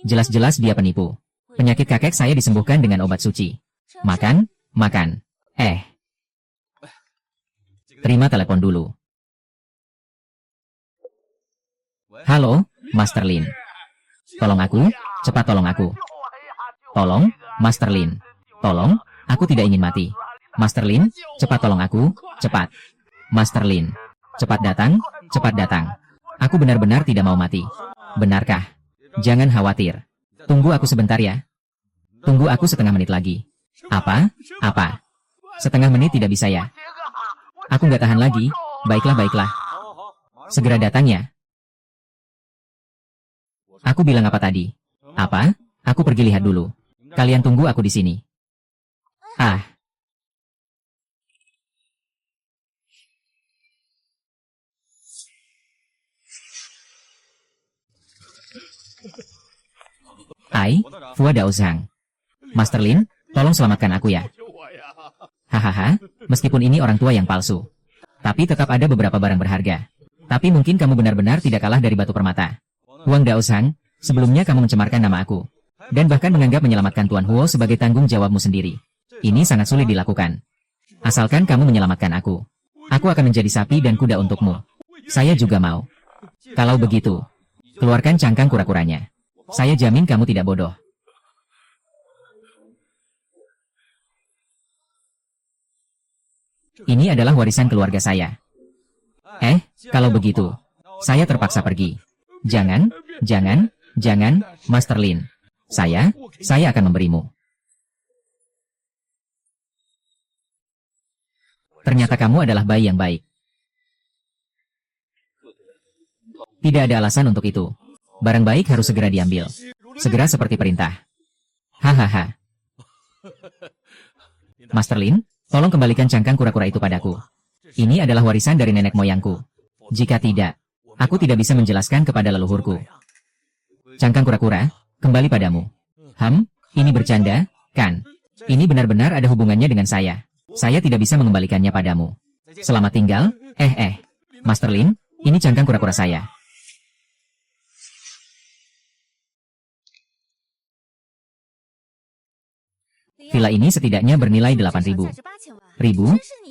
Jelas-jelas dia penipu. Penyakit kakek saya disembuhkan dengan obat suci. Makan, Makan. Terima telepon dulu. Halo, Master Lin. Tolong aku, cepat tolong aku. Tolong, Master Lin. Tolong, aku tidak ingin mati. Master Lin, cepat tolong aku, cepat. Master Lin, cepat datang, cepat datang. Aku benar-benar tidak mau mati. Benarkah? Jangan khawatir. Tunggu aku sebentar ya. Tunggu aku setengah menit lagi. Apa? Apa? Setengah menit tidak bisa ya? Aku nggak tahan lagi. Baiklah, baiklah. Segera datang ya. Aku bilang apa tadi? Apa? Aku pergi lihat dulu. Kalian tunggu aku di sini. Fua Daozhang. Master Lin, tolong selamatkan aku ya. Hahaha, meskipun ini orang tua yang palsu. Tapi tetap ada beberapa barang berharga. Tapi mungkin kamu benar-benar tidak kalah dari batu permata. Huang Daozhang, sebelumnya kamu mencemarkan nama aku. Dan bahkan menganggap menyelamatkan Tuan Huo sebagai tanggung jawabmu sendiri. Ini sangat sulit dilakukan. Asalkan kamu menyelamatkan aku. Aku akan menjadi sapi dan kuda untukmu. Saya juga mau. Kalau begitu, keluarkan cangkang kura-kuranya. Saya jamin kamu tidak bodoh. Ini adalah warisan keluarga saya. Kalau begitu, saya terpaksa pergi. Jangan, Master Lin. Saya akan memberimu. Ternyata kamu adalah bayi yang baik. Tidak ada alasan untuk itu. Barang baik harus segera diambil. Segera seperti perintah. Hahaha. Master Lin, tolong kembalikan cangkang kura-kura itu padaku. Ini adalah warisan dari nenek moyangku. Jika tidak, aku tidak bisa menjelaskan kepada leluhurku. Cangkang kura-kura, kembali padamu. Ini bercanda, kan? Ini benar-benar ada hubungannya dengan saya. Saya tidak bisa mengembalikannya padamu. Selamat tinggal. Master Lin, ini cangkang kura-kura saya. Villa ini setidaknya bernilai 8.000.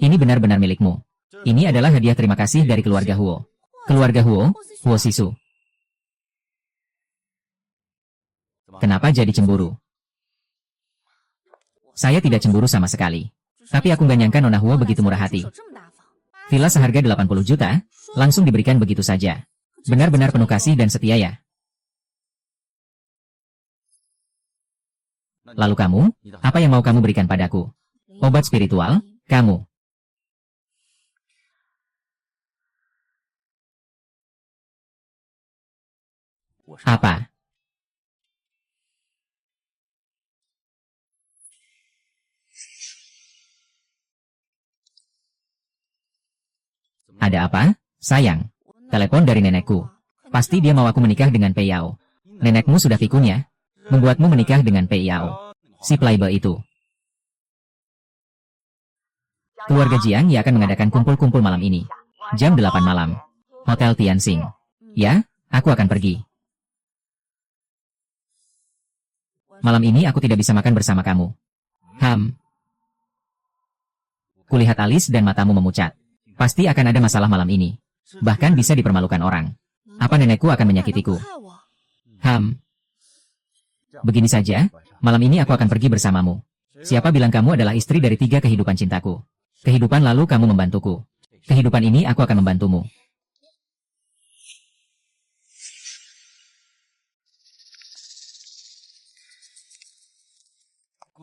Ini benar-benar milikmu. Ini adalah hadiah terima kasih dari keluarga Huo. Keluarga Huo Sisu. Kenapa jadi cemburu? Saya tidak cemburu sama sekali. Tapi aku nggak nyangka Nona Huo begitu murah hati. Villa seharga 80 juta, langsung diberikan begitu saja. Benar-benar penuh kasih dan setia ya. Lalu kamu, apa yang mau kamu berikan padaku? Obat spiritual, kamu. Apa? Ada apa? Sayang. Telepon dari nenekku. Pasti dia mau aku menikah dengan Pei Yao. Nenekmu sudah pikun ya? Membuatmu menikah dengan Pei Yao. Si playboy itu. Keluarga Jiang ya akan mengadakan kumpul-kumpul malam ini. Jam 8 malam. Hotel Tianxing. Ya, aku akan pergi. Malam ini aku tidak bisa makan bersama kamu. Kulihat alis dan matamu memucat. Pasti akan ada masalah malam ini. Bahkan bisa dipermalukan orang. Apa nenekku akan menyakitiku? Begini saja, malam ini aku akan pergi bersamamu. Siapa bilang kamu adalah istri dari 3 kehidupan cintaku? Kehidupan lalu kamu membantuku. Kehidupan ini aku akan membantumu.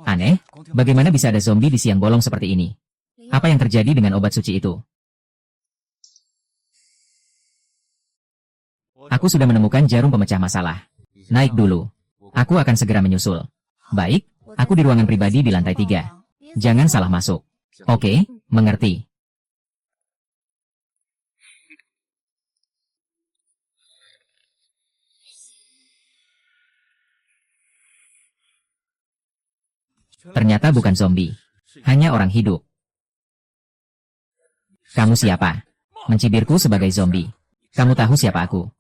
Aneh, bagaimana bisa ada zombie di siang bolong seperti ini? Apa yang terjadi dengan obat suci itu? Aku sudah menemukan jarum pemecah masalah. Naik dulu. Aku akan segera menyusul. Baik, aku di ruangan pribadi di lantai 3. Jangan salah masuk. Oke, mengerti. Ternyata bukan zombie. Hanya orang hidup. Kamu siapa? Mencibirku sebagai zombie. Kamu tahu siapa aku?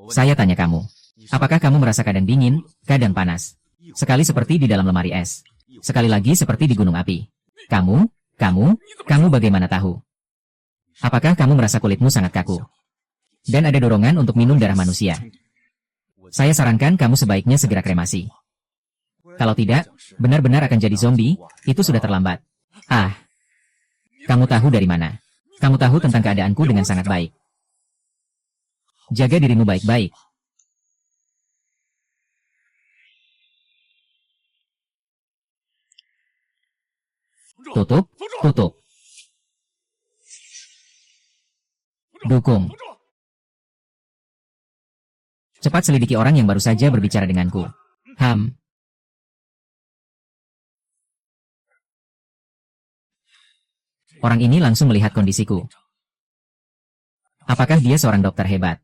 Saya tanya kamu. Apakah kamu merasa kadang dingin, kadang panas? Sekali seperti di dalam lemari es. Sekali lagi seperti di gunung api. Kamu bagaimana tahu? Apakah kamu merasa kulitmu sangat kaku? Dan ada dorongan untuk minum darah manusia. Saya sarankan kamu sebaiknya segera kremasi. Kalau tidak, benar-benar akan jadi zombie, itu sudah terlambat. Ah, kamu tahu dari mana? Kamu tahu tentang keadaanku dengan sangat baik. Jaga dirimu baik-baik. Tutup. Dukung. Cepat selidiki orang yang baru saja berbicara denganku. Orang ini langsung melihat kondisiku. Apakah dia seorang dokter hebat?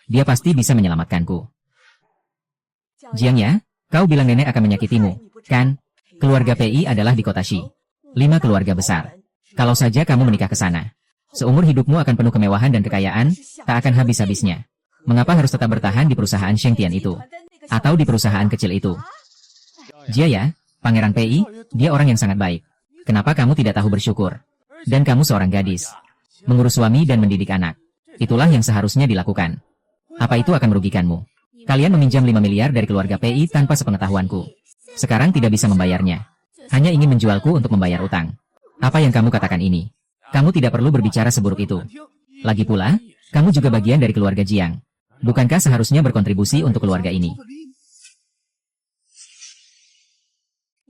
Dia pasti bisa menyelamatkanku. Jiang ya, kau bilang nenek akan menyakitimu, kan? Keluarga PI adalah di kota Shi. 5 keluarga besar. Kalau saja kamu menikah ke sana, seumur hidupmu akan penuh kemewahan dan kekayaan, tak akan habis-habisnya. Mengapa harus tetap bertahan di perusahaan Shengtian itu? Atau di perusahaan kecil itu? Jia ya, Pangeran PI, dia orang yang sangat baik. Kenapa kamu tidak tahu bersyukur? Dan kamu seorang gadis. Mengurus suami dan mendidik anak. Itulah yang seharusnya dilakukan. Apa itu akan merugikanmu? Kalian meminjam 5 miliar dari keluarga PI tanpa sepengetahuanku. Sekarang tidak bisa membayarnya. Hanya ingin menjualku untuk membayar utang. Apa yang kamu katakan ini? Kamu tidak perlu berbicara seburuk itu. Lagi pula, kamu juga bagian dari keluarga Jiang. Bukankah seharusnya berkontribusi untuk keluarga ini?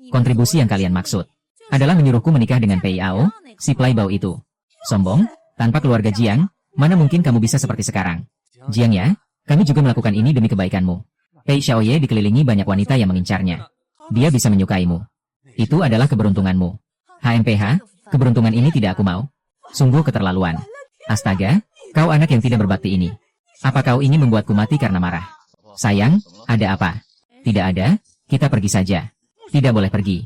Kontribusi yang kalian maksud adalah menyuruhku menikah dengan Pei Ao, si playboy itu. Sombong, tanpa keluarga Jiang, mana mungkin kamu bisa seperti sekarang? Jiang ya, kami juga melakukan ini demi kebaikanmu. Pei Xiaoye dikelilingi banyak wanita yang mengincarnya. Dia bisa menyukaimu. Itu adalah keberuntunganmu. HMPH, keberuntungan ini tidak aku mau. Sungguh keterlaluan. Astaga, kau anak yang tidak berbakti ini. Apa kau ingin membuatku mati karena marah? Sayang, ada apa? Tidak ada, kita pergi saja. Tidak boleh pergi.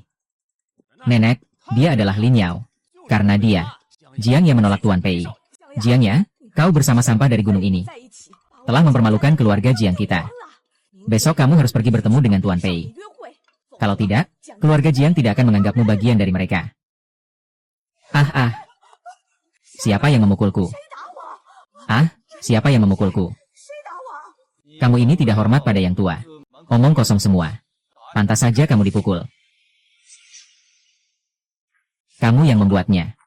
Nenek, dia adalah Lin Yao. Karena dia, Jiang yang menolak Tuan Pei. Jiang ya, kau bersama sampah dari gunung ini. Telah mempermalukan keluarga Jiang kita. Besok kamu harus pergi bertemu dengan Tuan Pei. Kalau tidak, keluarga Jiang tidak akan menganggapmu bagian dari mereka. Siapa yang memukulku? Siapa yang memukulku? Kamu ini tidak hormat pada yang tua. Omong kosong semua. Pantas saja kamu dipukul. Kamu yang membuatnya.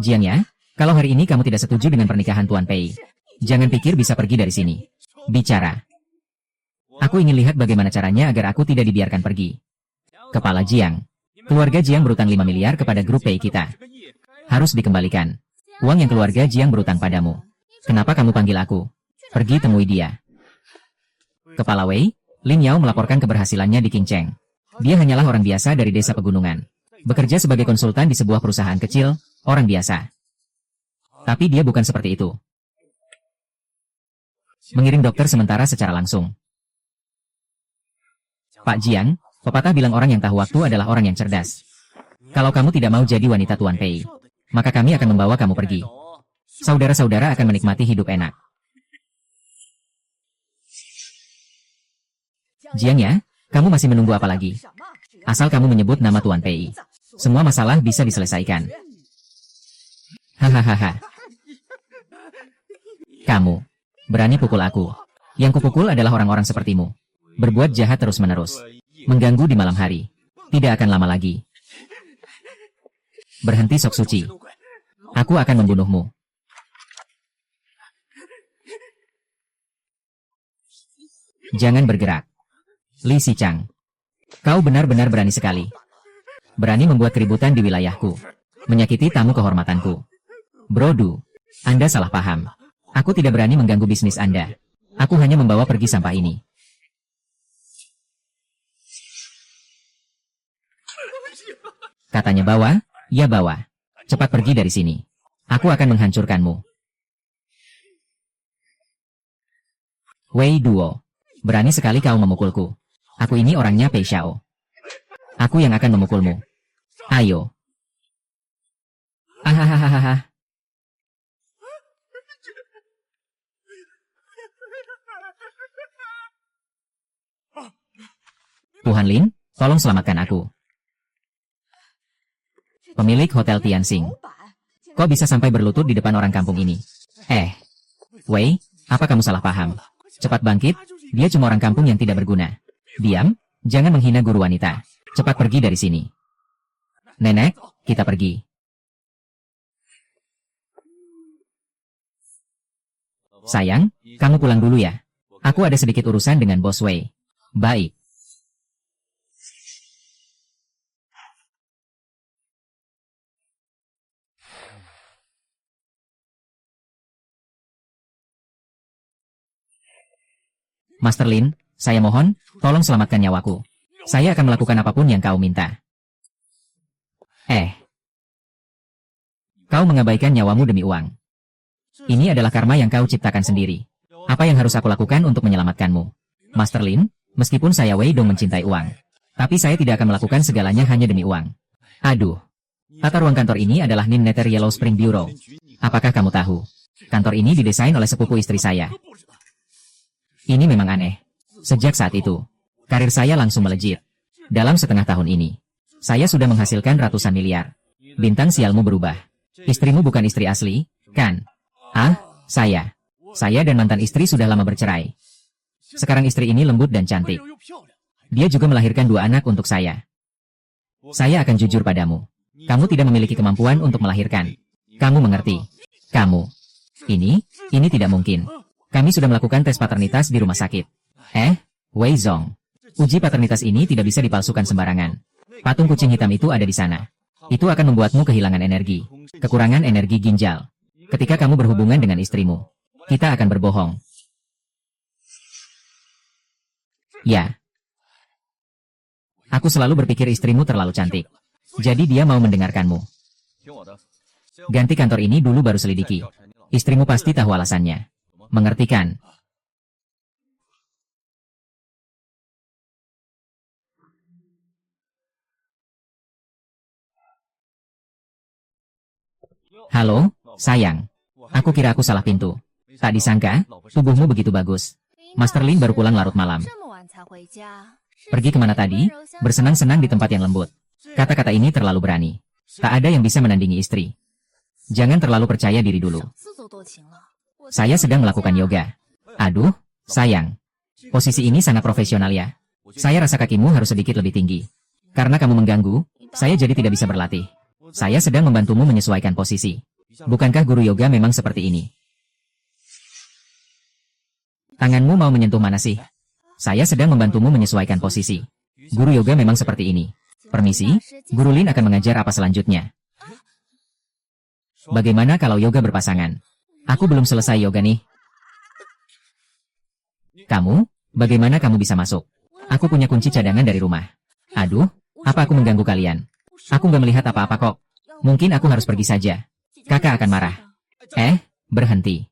Jiang ya, kalau hari ini kamu tidak setuju dengan pernikahan Tuan Pei, jangan pikir bisa pergi dari sini. Bicara. Aku ingin lihat bagaimana caranya agar aku tidak dibiarkan pergi. Kepala Jiang. Keluarga Jiang berutang 5 miliar kepada grup Pei kita. Harus dikembalikan. Uang yang keluarga Jiang berutang padamu. Kenapa kamu panggil aku? Pergi temui dia. Kepala Wei, Lin Yao melaporkan keberhasilannya di Qingcheng. Dia hanyalah orang biasa dari desa pegunungan. Bekerja sebagai konsultan di sebuah perusahaan kecil, orang biasa. Tapi dia bukan seperti itu. Mengirim dokter sementara secara langsung. Pak Jiang, pepatah bilang orang yang tahu waktu adalah orang yang cerdas. Kalau kamu tidak mau jadi wanita Tuan Pei, maka kami akan membawa kamu pergi. Saudara-saudara akan menikmati hidup enak. Jiang ya, kamu masih menunggu apa lagi? Asal kamu menyebut nama Tuan Pei, semua masalah bisa diselesaikan. Hahaha. Kamu berani pukul aku. Yang kupukul adalah orang-orang sepertimu. Berbuat jahat terus-menerus. Mengganggu di malam hari. Tidak akan lama lagi. Berhenti Sok Suci. Aku akan membunuhmu. Jangan bergerak. Li Xichang. Kau benar-benar berani sekali. Berani membuat keributan di wilayahku. Menyakiti tamu kehormatanku. Brodu, Anda salah paham. Aku tidak berani mengganggu bisnis Anda. Aku hanya membawa pergi sampah ini. Katanya bawa, ya bawa. Cepat pergi dari sini. Aku akan menghancurkanmu. Wei Duo. Berani sekali kau memukulku. Aku ini orangnya Pei Xiao. Aku yang akan memukulmu. Ayo. Ahahaha. Tuan Lin, tolong selamatkan aku. Pemilik Hotel Tianxing. Kok bisa sampai berlutut di depan orang kampung ini? Wei, apa kamu salah paham? Cepat bangkit, dia cuma orang kampung yang tidak berguna. Diam, jangan menghina guru wanita. Cepat pergi dari sini. Nenek, kita pergi. Sayang, kamu pulang dulu ya. Aku ada sedikit urusan dengan Bos Wei. Baik. Master Lin, saya mohon, tolong selamatkan nyawaku. Saya akan melakukan apapun yang kau minta. Kau mengabaikan nyawamu demi uang. Ini adalah karma yang kau ciptakan sendiri. Apa yang harus aku lakukan untuk menyelamatkanmu? Master Lin, meskipun saya Wei Dong mencintai uang, tapi saya tidak akan melakukan segalanya hanya demi uang. Aduh. Tata ruang kantor ini adalah Nin Nether Yellow Spring Bureau. Apakah kamu tahu? Kantor ini didesain oleh sepupu istri saya. Ini memang aneh. Sejak saat itu, karir saya langsung melejit. Dalam setengah tahun ini, saya sudah menghasilkan ratusan miliar. Bintang sialmu berubah. Istrimu bukan istri asli, kan? Saya. Saya dan mantan istri sudah lama bercerai. Sekarang istri ini lembut dan cantik. Dia juga melahirkan 2 anak untuk saya. Saya akan jujur padamu. Kamu tidak memiliki kemampuan untuk melahirkan. Kamu mengerti? Kamu. Ini tidak mungkin. Kami sudah melakukan tes paternitas di rumah sakit. Wei Zong. Uji paternitas ini tidak bisa dipalsukan sembarangan. Patung kucing hitam itu ada di sana. Itu akan membuatmu kehilangan energi. Kekurangan energi ginjal. Ketika kamu berhubungan dengan istrimu, kita akan berbohong. Ya. Aku selalu berpikir istrimu terlalu cantik. Jadi dia mau mendengarkanmu. Ganti kantor ini dulu baru selidiki. Istrimu pasti tahu alasannya. Mengerti kan? Halo, sayang. Aku kira aku salah pintu. Tak disangka, tubuhmu begitu bagus. Master Lin baru pulang larut malam. Pergi kemana tadi? Bersenang-senang di tempat yang lembut. Kata-kata ini terlalu berani. Tak ada yang bisa menandingi istri. Jangan terlalu percaya diri dulu. Saya sedang melakukan yoga. Aduh, sayang. Posisi ini sangat profesional ya. Saya rasa kakimu harus sedikit lebih tinggi. Karena kamu mengganggu, saya jadi tidak bisa berlatih. Saya sedang membantumu menyesuaikan posisi. Bukankah guru yoga memang seperti ini? Tanganmu mau menyentuh mana sih? Saya sedang membantumu menyesuaikan posisi. Guru yoga memang seperti ini. Permisi, Guru Lin akan mengajar apa selanjutnya. Bagaimana kalau yoga berpasangan? Aku belum selesai yoga nih. Kamu? Bagaimana kamu bisa masuk? Aku punya kunci cadangan dari rumah. Aduh, apa aku mengganggu kalian? Aku nggak melihat apa-apa kok. Mungkin aku harus pergi saja. Kakak akan marah. Berhenti.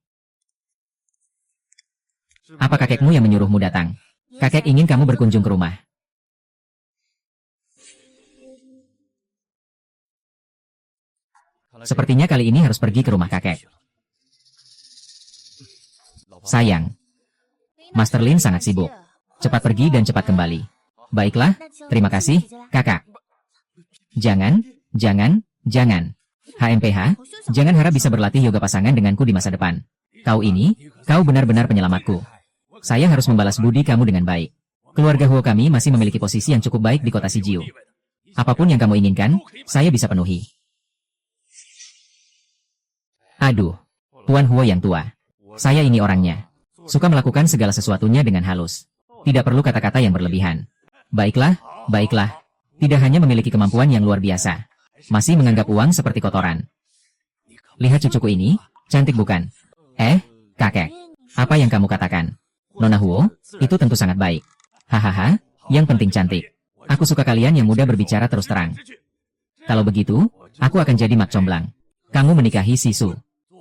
Apa kakekmu yang menyuruhmu datang? Kakek ingin kamu berkunjung ke rumah. Sepertinya kali ini harus pergi ke rumah kakek. Sayang. Master Lin sangat sibuk. Cepat pergi dan cepat kembali. Baiklah, terima kasih, kakak. Jangan. HMPH, jangan harap bisa berlatih yoga pasangan denganku di masa depan. Kau benar-benar penyelamatku. Saya harus membalas budi kamu dengan baik. Keluarga Huo kami masih memiliki posisi yang cukup baik di kota Sijiu. Apapun yang kamu inginkan, saya bisa penuhi. Aduh, Tuan Huo yang tua. Saya ini orangnya. Suka melakukan segala sesuatunya dengan halus. Tidak perlu kata-kata yang berlebihan. Baiklah. Tidak hanya memiliki kemampuan yang luar biasa. Masih menganggap uang seperti kotoran. Lihat cucuku ini, cantik bukan? Kakek. Apa yang kamu katakan? Nona Huo, itu tentu sangat baik. Hahaha, yang penting cantik. Aku suka kalian yang mudah berbicara terus terang. Kalau begitu, aku akan jadi mak comblang. Kamu menikahi Sisu.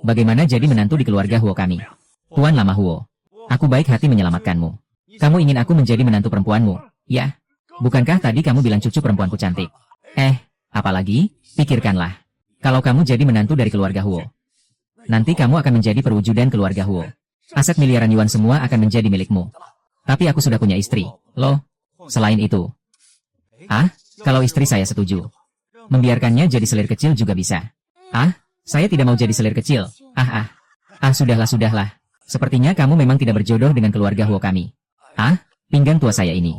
Bagaimana jadi menantu di keluarga Huo kami? Tuan Lama Huo, aku baik hati menyelamatkanmu. Kamu ingin aku menjadi menantu perempuanmu? Ya. Bukankah tadi kamu bilang cucu perempuanku cantik? Apalagi, pikirkanlah. Kalau kamu jadi menantu dari keluarga Huo, nanti kamu akan menjadi perwujudan keluarga Huo. Aset miliaran yuan semua akan menjadi milikmu. Tapi aku sudah punya istri, loh. Selain itu, Ah, kalau istri saya setuju. Membiarkannya jadi selir kecil juga bisa. Ah, saya tidak mau jadi selir kecil. Sudahlah. Sepertinya kamu memang tidak berjodoh dengan keluarga Huo kami. Ah, pinggang tua saya ini.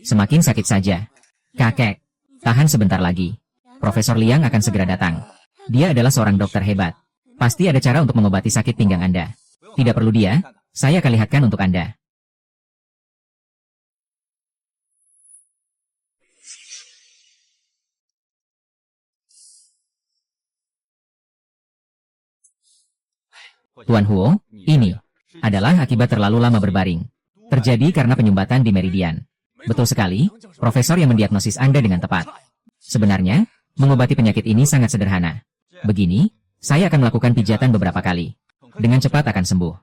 Semakin sakit saja. Kakek, tahan sebentar lagi. Profesor Liang akan segera datang. Dia adalah seorang dokter hebat. Pasti ada cara untuk mengobati sakit pinggang Anda. Tidak perlu dia, saya akan lihatkan untuk Anda. Tuan Huo, ini adalah akibat terlalu lama berbaring. Terjadi karena penyumbatan di meridian. Betul sekali, profesor yang mendiagnosis Anda dengan tepat. Sebenarnya, mengobati penyakit ini sangat sederhana. Begini, saya akan melakukan pijatan beberapa kali. Dengan cepat akan sembuh.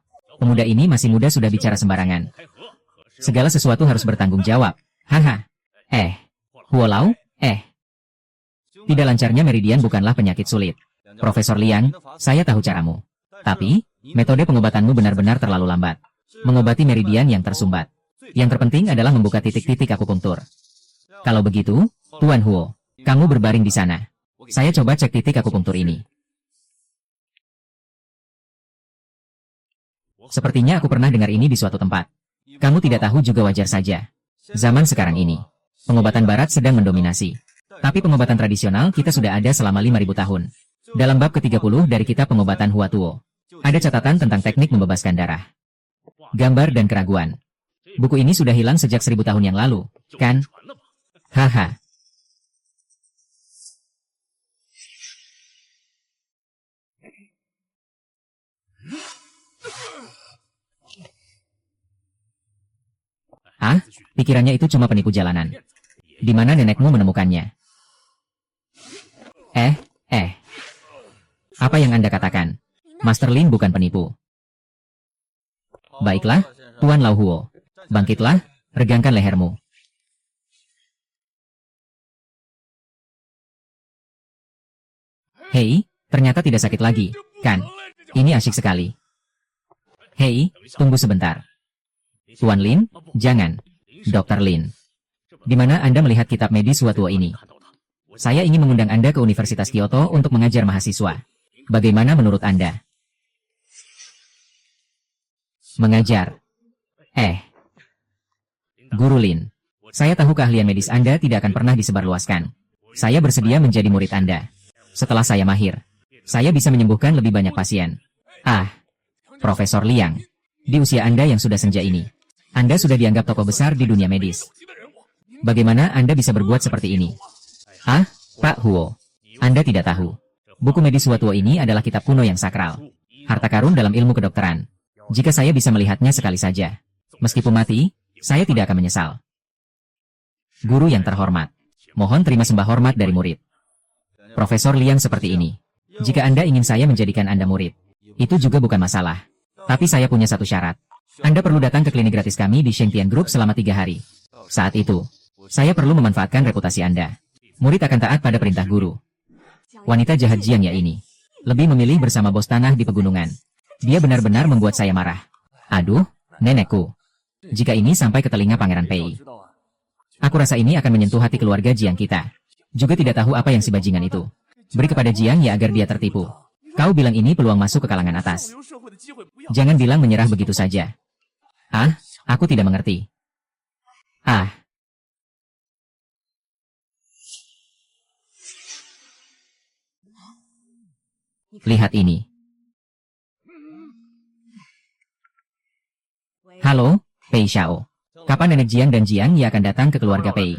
Pemuda ini masih muda sudah bicara sembarangan. Segala sesuatu harus bertanggung jawab. Haha. Huo Lao, Tidak lancarnya meridian bukanlah penyakit sulit. Profesor Liang, saya tahu caramu. Tapi, metode pengobatanmu benar-benar terlalu lambat. Mengobati meridian yang tersumbat. Yang terpenting adalah membuka titik-titik akupunktur. Kalau begitu, Tuan Huo, kamu berbaring di sana. Saya coba cek titik akupunktur ini. Sepertinya aku pernah dengar ini di suatu tempat. Kamu tidak tahu juga wajar saja. Zaman sekarang ini, pengobatan barat sedang mendominasi. Tapi pengobatan tradisional kita sudah ada selama 5.000 tahun. Dalam bab ke-30 dari kitab pengobatan Hua Tuo, ada catatan tentang teknik membebaskan darah. Gambar dan keraguan. Buku ini sudah hilang sejak 1.000 tahun yang lalu, kan? Haha. Pikirannya itu cuma penipu jalanan. Di mana nenekmu menemukannya? Apa yang Anda katakan? Master Lin bukan penipu. Baiklah, Tuan Lao Huo. Bangkitlah, regangkan lehermu. Hei, ternyata tidak sakit lagi, kan? Ini asyik sekali. Hei, tunggu sebentar. Tuan Lin, jangan. Dr. Lin. Di mana Anda melihat kitab medis Hua Tuo ini? Saya ingin mengundang Anda ke Universitas Kyoto untuk mengajar mahasiswa. Bagaimana menurut Anda? Mengajar. Guru Lin. Saya tahu keahlian medis Anda tidak akan pernah disebarluaskan. Saya bersedia menjadi murid Anda. Setelah saya mahir, saya bisa menyembuhkan lebih banyak pasien. Profesor Liang. Di usia Anda yang sudah senja ini, Anda sudah dianggap tokoh besar di dunia medis. Bagaimana Anda bisa berbuat seperti ini? Pak Huo. Anda tidak tahu. Buku medis Hua Tuo ini adalah kitab kuno yang sakral. Harta karun dalam ilmu kedokteran. Jika saya bisa melihatnya sekali saja, meskipun mati, saya tidak akan menyesal. Guru yang terhormat, mohon terima sembah hormat dari murid. Profesor Liang seperti ini. Jika Anda ingin saya menjadikan Anda murid, itu juga bukan masalah. Tapi saya punya satu syarat. Anda perlu datang ke klinik gratis kami di Shengtian Group selama 3 hari. Saat itu, saya perlu memanfaatkan reputasi Anda. Murid akan taat pada perintah guru. Wanita jahat Jiang Ya ini lebih memilih bersama bos tanah di pegunungan. Dia benar-benar membuat saya marah. Aduh, nenekku. Jika ini sampai ke telinga Pangeran Pei, aku rasa ini akan menyentuh hati keluarga Jiang kita. Juga tidak tahu apa yang si bajingan itu. Beri kepada Jiang Ya agar dia tertipu. Kau bilang ini peluang masuk ke kalangan atas. Jangan bilang menyerah begitu saja. Aku tidak mengerti. Lihat ini. Halo, Pei Xiao. Kapan nenek Jiang dan Jiang Ya akan datang ke keluarga Pei?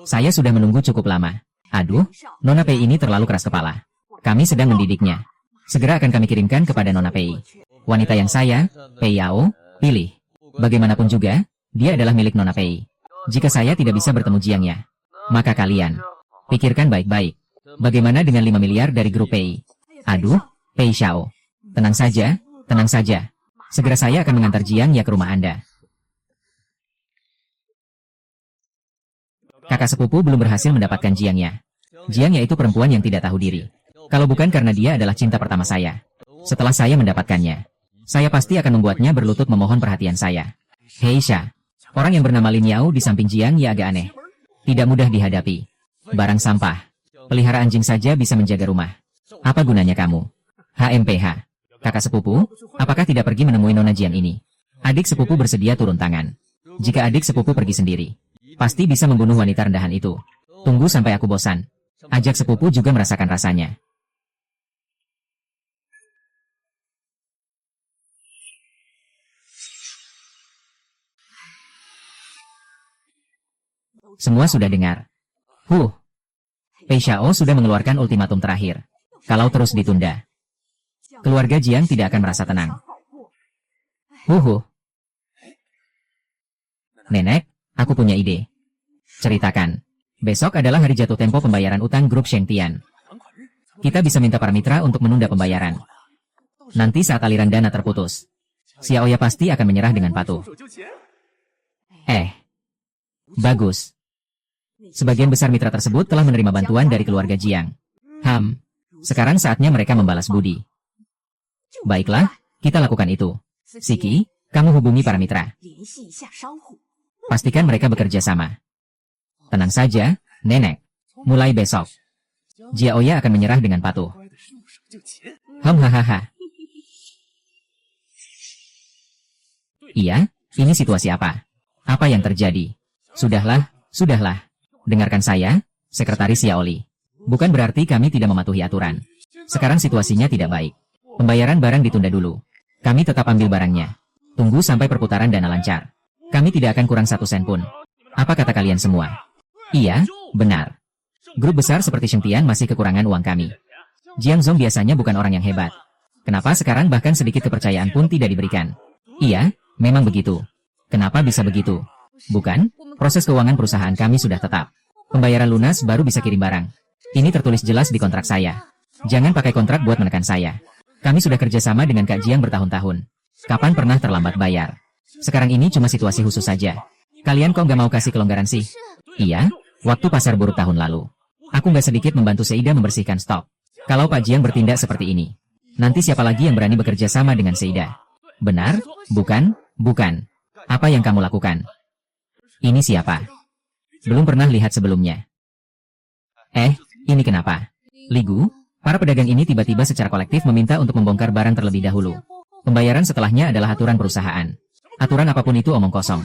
Saya sudah menunggu cukup lama. Aduh, Nona Pei ini terlalu keras kepala. Kami sedang mendidiknya. Segera akan kami kirimkan kepada Nona Pei. Wanita yang saya, Pei Yao, pilih. Bagaimanapun juga, dia adalah milik Nona Pei. Jika saya tidak bisa bertemu Jiang Ya, maka kalian pikirkan baik-baik. Bagaimana dengan 5 miliar dari grup Pei? Aduh, Pei Xiao. Tenang saja, tenang saja. Segera saya akan mengantar Jiang Ya ke rumah Anda. Kakak sepupu belum berhasil mendapatkan Jiang Ya. Jiang Ya itu perempuan yang tidak tahu diri. Kalau bukan karena dia adalah cinta pertama saya. Setelah saya mendapatkannya, saya pasti akan membuatnya berlutut memohon perhatian saya. Hei Sha, orang yang bernama Lin Yao di samping Jiang Ya agak aneh. Tidak mudah dihadapi. Barang sampah. Pelihara anjing saja bisa menjaga rumah. Apa gunanya kamu? HMPH. Kakak sepupu, apakah tidak pergi menemui Nona Jian ini? Adik sepupu bersedia turun tangan. Jika adik sepupu pergi sendiri, pasti bisa membunuh wanita rendahan itu. Tunggu sampai aku bosan. Ajak sepupu juga merasakan rasanya. Semua sudah dengar. Pei Xiao sudah mengeluarkan ultimatum terakhir. Kalau terus ditunda, keluarga Jiang tidak akan merasa tenang. Nenek, aku punya ide. Ceritakan. Besok adalah hari jatuh tempo pembayaran utang grup Shengtian. Kita bisa minta para mitra untuk menunda pembayaran. Nanti saat aliran dana terputus, Xiaoya pasti akan menyerah dengan patuh. Bagus. Sebagian besar mitra tersebut telah menerima bantuan dari keluarga Jiang. Sekarang saatnya mereka membalas budi. Baiklah, kita lakukan itu. Siki, kamu hubungi para mitra. Pastikan mereka bekerja sama. Tenang saja, Nenek. Mulai besok, Jiaoya akan menyerah dengan patuh. Iya, ini situasi apa? Apa yang terjadi? Sudahlah. Dengarkan saya, Sekretaris Xiaoli. Bukan berarti kami tidak mematuhi aturan. Sekarang situasinya tidak baik. Pembayaran barang ditunda dulu. Kami tetap ambil barangnya. Tunggu sampai perputaran dana lancar. Kami tidak akan kurang 1 sen pun. Apa kata kalian semua? Iya, benar. Grup besar seperti Shengtian masih kekurangan uang kami. Jiang Zong biasanya bukan orang yang hebat. Kenapa sekarang bahkan sedikit kepercayaan pun tidak diberikan? Iya, memang begitu. Kenapa bisa begitu? Bukan, proses keuangan perusahaan kami sudah tetap. Pembayaran lunas baru bisa kirim barang. Ini tertulis jelas di kontrak saya. Jangan pakai kontrak buat menekan saya. Kami sudah kerjasama dengan Kak Jiang bertahun-tahun. Kapan pernah terlambat bayar? Sekarang ini cuma situasi khusus saja. Kalian kok nggak mau kasih kelonggaran sih? Iya, waktu pasar buruk tahun lalu. Aku nggak sedikit membantu Seida membersihkan stok. Kalau Pak Jiang bertindak seperti ini, nanti siapa lagi yang berani bekerja sama dengan Seida? Benar? Bukan. Apa yang kamu lakukan? Ini siapa? Belum pernah lihat sebelumnya. Ini kenapa? Ligu, para pedagang ini tiba-tiba secara kolektif meminta untuk membongkar barang terlebih dahulu. Pembayaran setelahnya adalah aturan perusahaan. Aturan apapun itu omong kosong.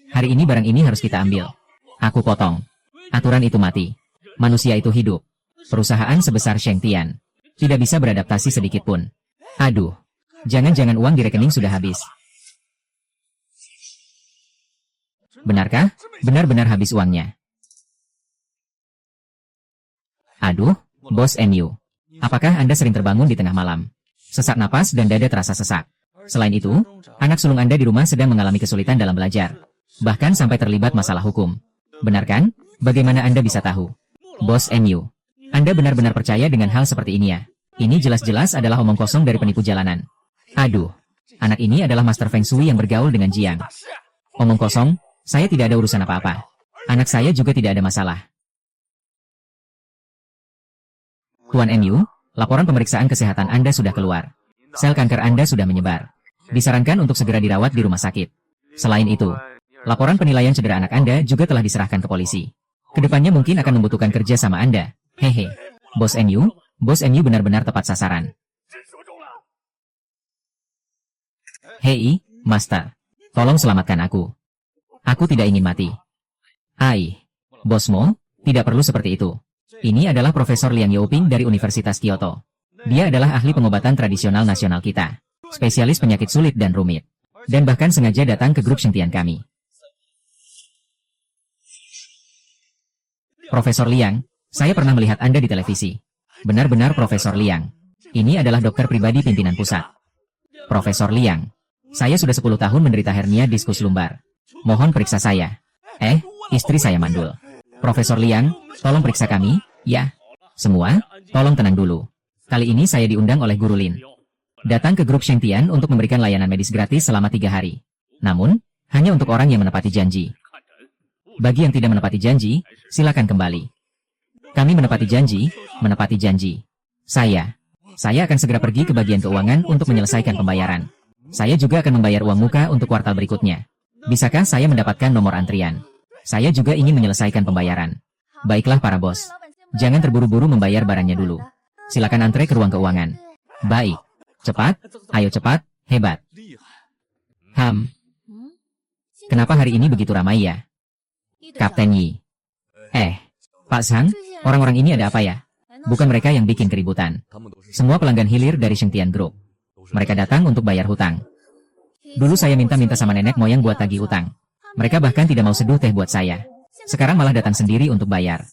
Hari ini barang ini harus kita ambil. Aku potong. Aturan itu mati. Manusia itu hidup. Perusahaan sebesar Shengtian tidak bisa beradaptasi sedikit pun. Aduh, jangan-jangan uang di rekening sudah habis. Benarkah? Benar-benar habis uangnya. Aduh, Bos NU. Apakah Anda sering terbangun di tengah malam? Sesak napas dan dada terasa sesak. Selain itu, anak sulung Anda di rumah sedang mengalami kesulitan dalam belajar. Bahkan sampai terlibat masalah hukum. Benar kan? Bagaimana Anda bisa tahu? Bos NU. Anda benar-benar percaya dengan hal seperti ini ya? Ini jelas-jelas adalah omong kosong dari penipu jalanan. Aduh, anak ini adalah Master Feng Shui yang bergaul dengan Jiang. Omong kosong? Saya tidak ada urusan apa-apa. Anak saya juga tidak ada masalah. Tuan NU, laporan pemeriksaan kesehatan Anda sudah keluar. Sel kanker Anda sudah menyebar. Disarankan untuk segera dirawat di rumah sakit. Selain itu, laporan penilaian cedera anak Anda juga telah diserahkan ke polisi. Kedepannya mungkin akan membutuhkan kerja sama Anda. Hehe. Bos NU benar-benar tepat sasaran. Hei, Master. Tolong selamatkan aku. Aku tidak ingin mati. Bosmo, tidak perlu seperti itu. Ini adalah Profesor Liang Youping dari Universitas Kyoto. Dia adalah ahli pengobatan tradisional nasional kita. Spesialis penyakit sulit dan rumit. Dan bahkan sengaja datang ke grup Shengtian kami. Profesor Liang, saya pernah melihat Anda di televisi. Benar-benar Profesor Liang. Ini adalah dokter pribadi pimpinan pusat. Profesor Liang, saya sudah 10 tahun menderita hernia diskus lumbar. Mohon periksa saya. Istri saya mandul. Profesor Liang, tolong periksa kami, ya. Semua, tolong tenang dulu. Kali ini saya diundang oleh Guru Lin. Datang ke grup Shengtian untuk memberikan layanan medis gratis selama 3 hari. Namun, hanya untuk orang yang menepati janji. Bagi yang tidak menepati janji, silakan kembali. Kami menepati janji. Saya akan segera pergi ke bagian keuangan untuk menyelesaikan pembayaran. Saya juga akan membayar uang muka untuk kuartal berikutnya. Bisakah saya mendapatkan nomor antrian? Saya juga ingin menyelesaikan pembayaran. Baiklah para bos. Jangan terburu-buru membayar barangnya dulu. Silakan antre ke ruang keuangan. Baik. Cepat, ayo cepat, hebat. Kenapa hari ini begitu ramai ya? Kapten Yi. Pak Sang, orang-orang ini ada apa ya? Bukan mereka yang bikin keributan. Semua pelanggan hilir dari Shengtian Group. Mereka datang untuk bayar hutang. Dulu saya minta-minta sama nenek moyang buat tagih utang. Mereka bahkan tidak mau seduh teh buat saya. Sekarang malah datang sendiri untuk bayar.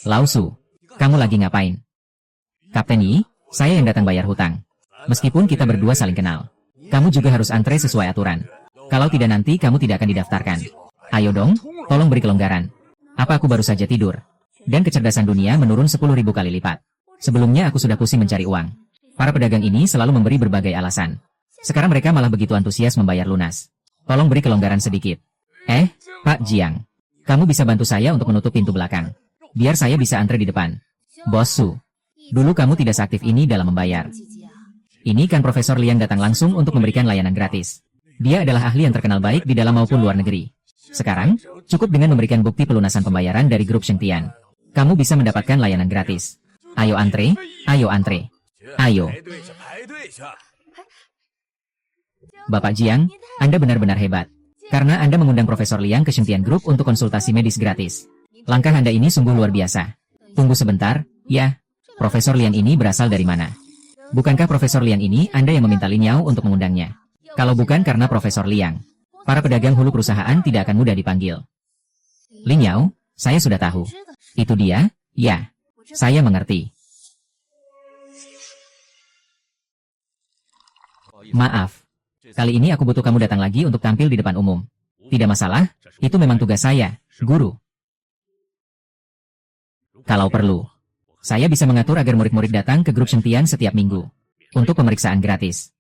Lao Su, kamu lagi ngapain? Kapten Yi, saya yang datang bayar hutang. Meskipun kita berdua saling kenal. Kamu juga harus antre sesuai aturan. Kalau tidak nanti kamu tidak akan didaftarkan. Ayo dong, tolong beri kelonggaran. Apa aku baru saja tidur? Dan kecerdasan dunia menurun 10.000 kali lipat. Sebelumnya aku sudah pusing mencari uang. Para pedagang ini selalu memberi berbagai alasan. Sekarang mereka malah begitu antusias membayar lunas. Tolong beri kelonggaran sedikit. Pak Jiang. Kamu bisa bantu saya untuk menutup pintu belakang. Biar saya bisa antre di depan. Bos Su. Dulu kamu tidak seaktif ini dalam membayar. Ini kan Profesor Liang datang langsung untuk memberikan layanan gratis. Dia adalah ahli yang terkenal baik di dalam maupun luar negeri. Sekarang, cukup dengan memberikan bukti pelunasan pembayaran dari grup Shengtian. Kamu bisa mendapatkan layanan gratis. Ayo antre, ayo antre. Ayo. Bapak Jiang, Anda benar-benar hebat. Karena Anda mengundang Profesor Liang ke Shengtian Group untuk konsultasi medis gratis. Langkah Anda ini sungguh luar biasa. Tunggu sebentar, ya. Profesor Liang ini berasal dari mana? Bukankah Profesor Liang ini Anda yang meminta Lin Yao untuk mengundangnya? Kalau bukan karena Profesor Liang, para pedagang hulu perusahaan tidak akan mudah dipanggil. Lin Yao, saya sudah tahu. Itu dia? Ya. Saya mengerti. Maaf. Kali ini aku butuh kamu datang lagi untuk tampil di depan umum. Tidak masalah, itu memang tugas saya, guru. Kalau perlu, saya bisa mengatur agar murid-murid datang ke grup Shengtian setiap minggu. Untuk pemeriksaan gratis.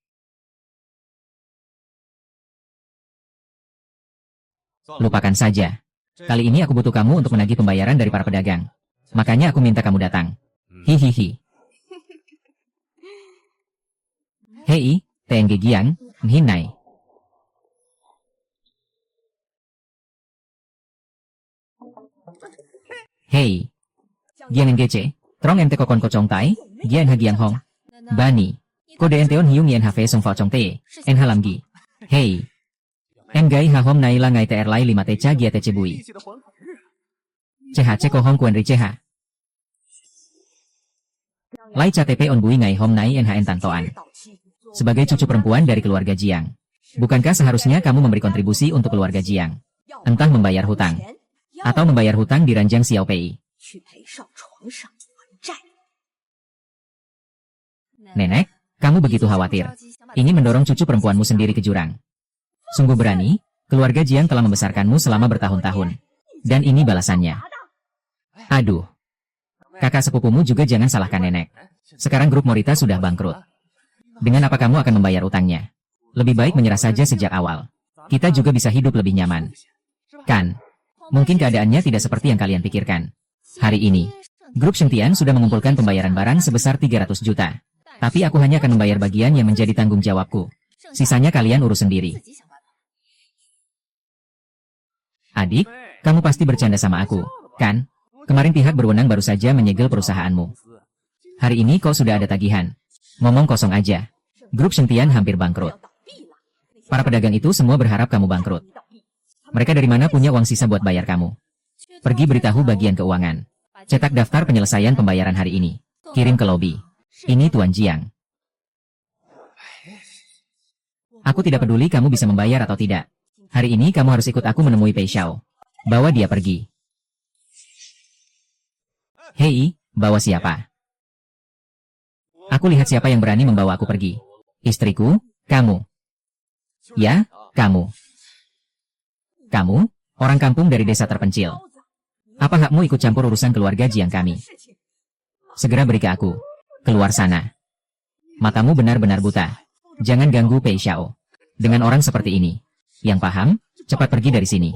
Lupakan saja. Kali ini aku butuh kamu untuk menagih pembayaran dari para pedagang. Makanya aku minta kamu datang. Hihihi. Hei, TNG Giang, Nhinai. Hei. Giang NGC, Trong MT Kokon Kocong Tai, Gian Ha Giang Hong. Bani. Kode Enteon Hiung Yen Have Song Fao Chong Te, En Halam Gi. Hei. Engai Ha Hom Nai La Ngai TR Lai 5 Teca Gia Tece Bui. CHC Ko Hong Kuen Ri CH. Lai Cha TP On Bui Ngai Hom Nai NHN Tantoan. Sebagai cucu perempuan dari keluarga Jiang. Bukankah seharusnya kamu memberi kontribusi untuk keluarga Jiang? Entah membayar hutang. Atau membayar hutang di ranjang Xiao Pei. Nenek, kamu begitu khawatir. Ingin mendorong cucu perempuanmu sendiri ke jurang. Sungguh berani, keluarga Jiang telah membesarkanmu selama bertahun-tahun. Dan ini balasannya. Aduh. Kakak sepupumu juga jangan salahkan nenek. Sekarang grup Morita sudah bangkrut. Dengan apa kamu akan membayar utangnya? Lebih baik menyerah saja sejak awal. Kita juga bisa hidup lebih nyaman. Kan? Mungkin keadaannya tidak seperti yang kalian pikirkan. Hari ini, grup Shengtian sudah mengumpulkan pembayaran barang sebesar 300 juta. Tapi aku hanya akan membayar bagian yang menjadi tanggung jawabku. Sisanya kalian urus sendiri. Adik, kamu pasti bercanda sama aku, kan? Kemarin pihak berwenang baru saja menyegel perusahaanmu. Hari ini kau sudah ada tagihan. Ngomong kosong aja. Grup Shengtian hampir bangkrut. Para pedagang itu semua berharap kamu bangkrut. Mereka dari mana punya uang sisa buat bayar kamu? Pergi beritahu bagian keuangan. Cetak daftar penyelesaian pembayaran hari ini. Kirim ke lobi. Ini Tuan Jiang. Aku tidak peduli kamu bisa membayar atau tidak. Hari ini kamu harus ikut aku menemui Pei Xiao. Bawa dia pergi. Hei, bawa siapa? Aku lihat siapa yang berani membawa aku pergi. Istriku, kamu. Ya, kamu. Kamu, orang kampung dari desa terpencil. Apa hakmu ikut campur urusan keluarga Jiang kami? Segera beri ke aku. Keluar sana. Matamu benar-benar buta. Jangan ganggu Pei Xiao. Dengan orang seperti ini. Yang paham, cepat pergi dari sini.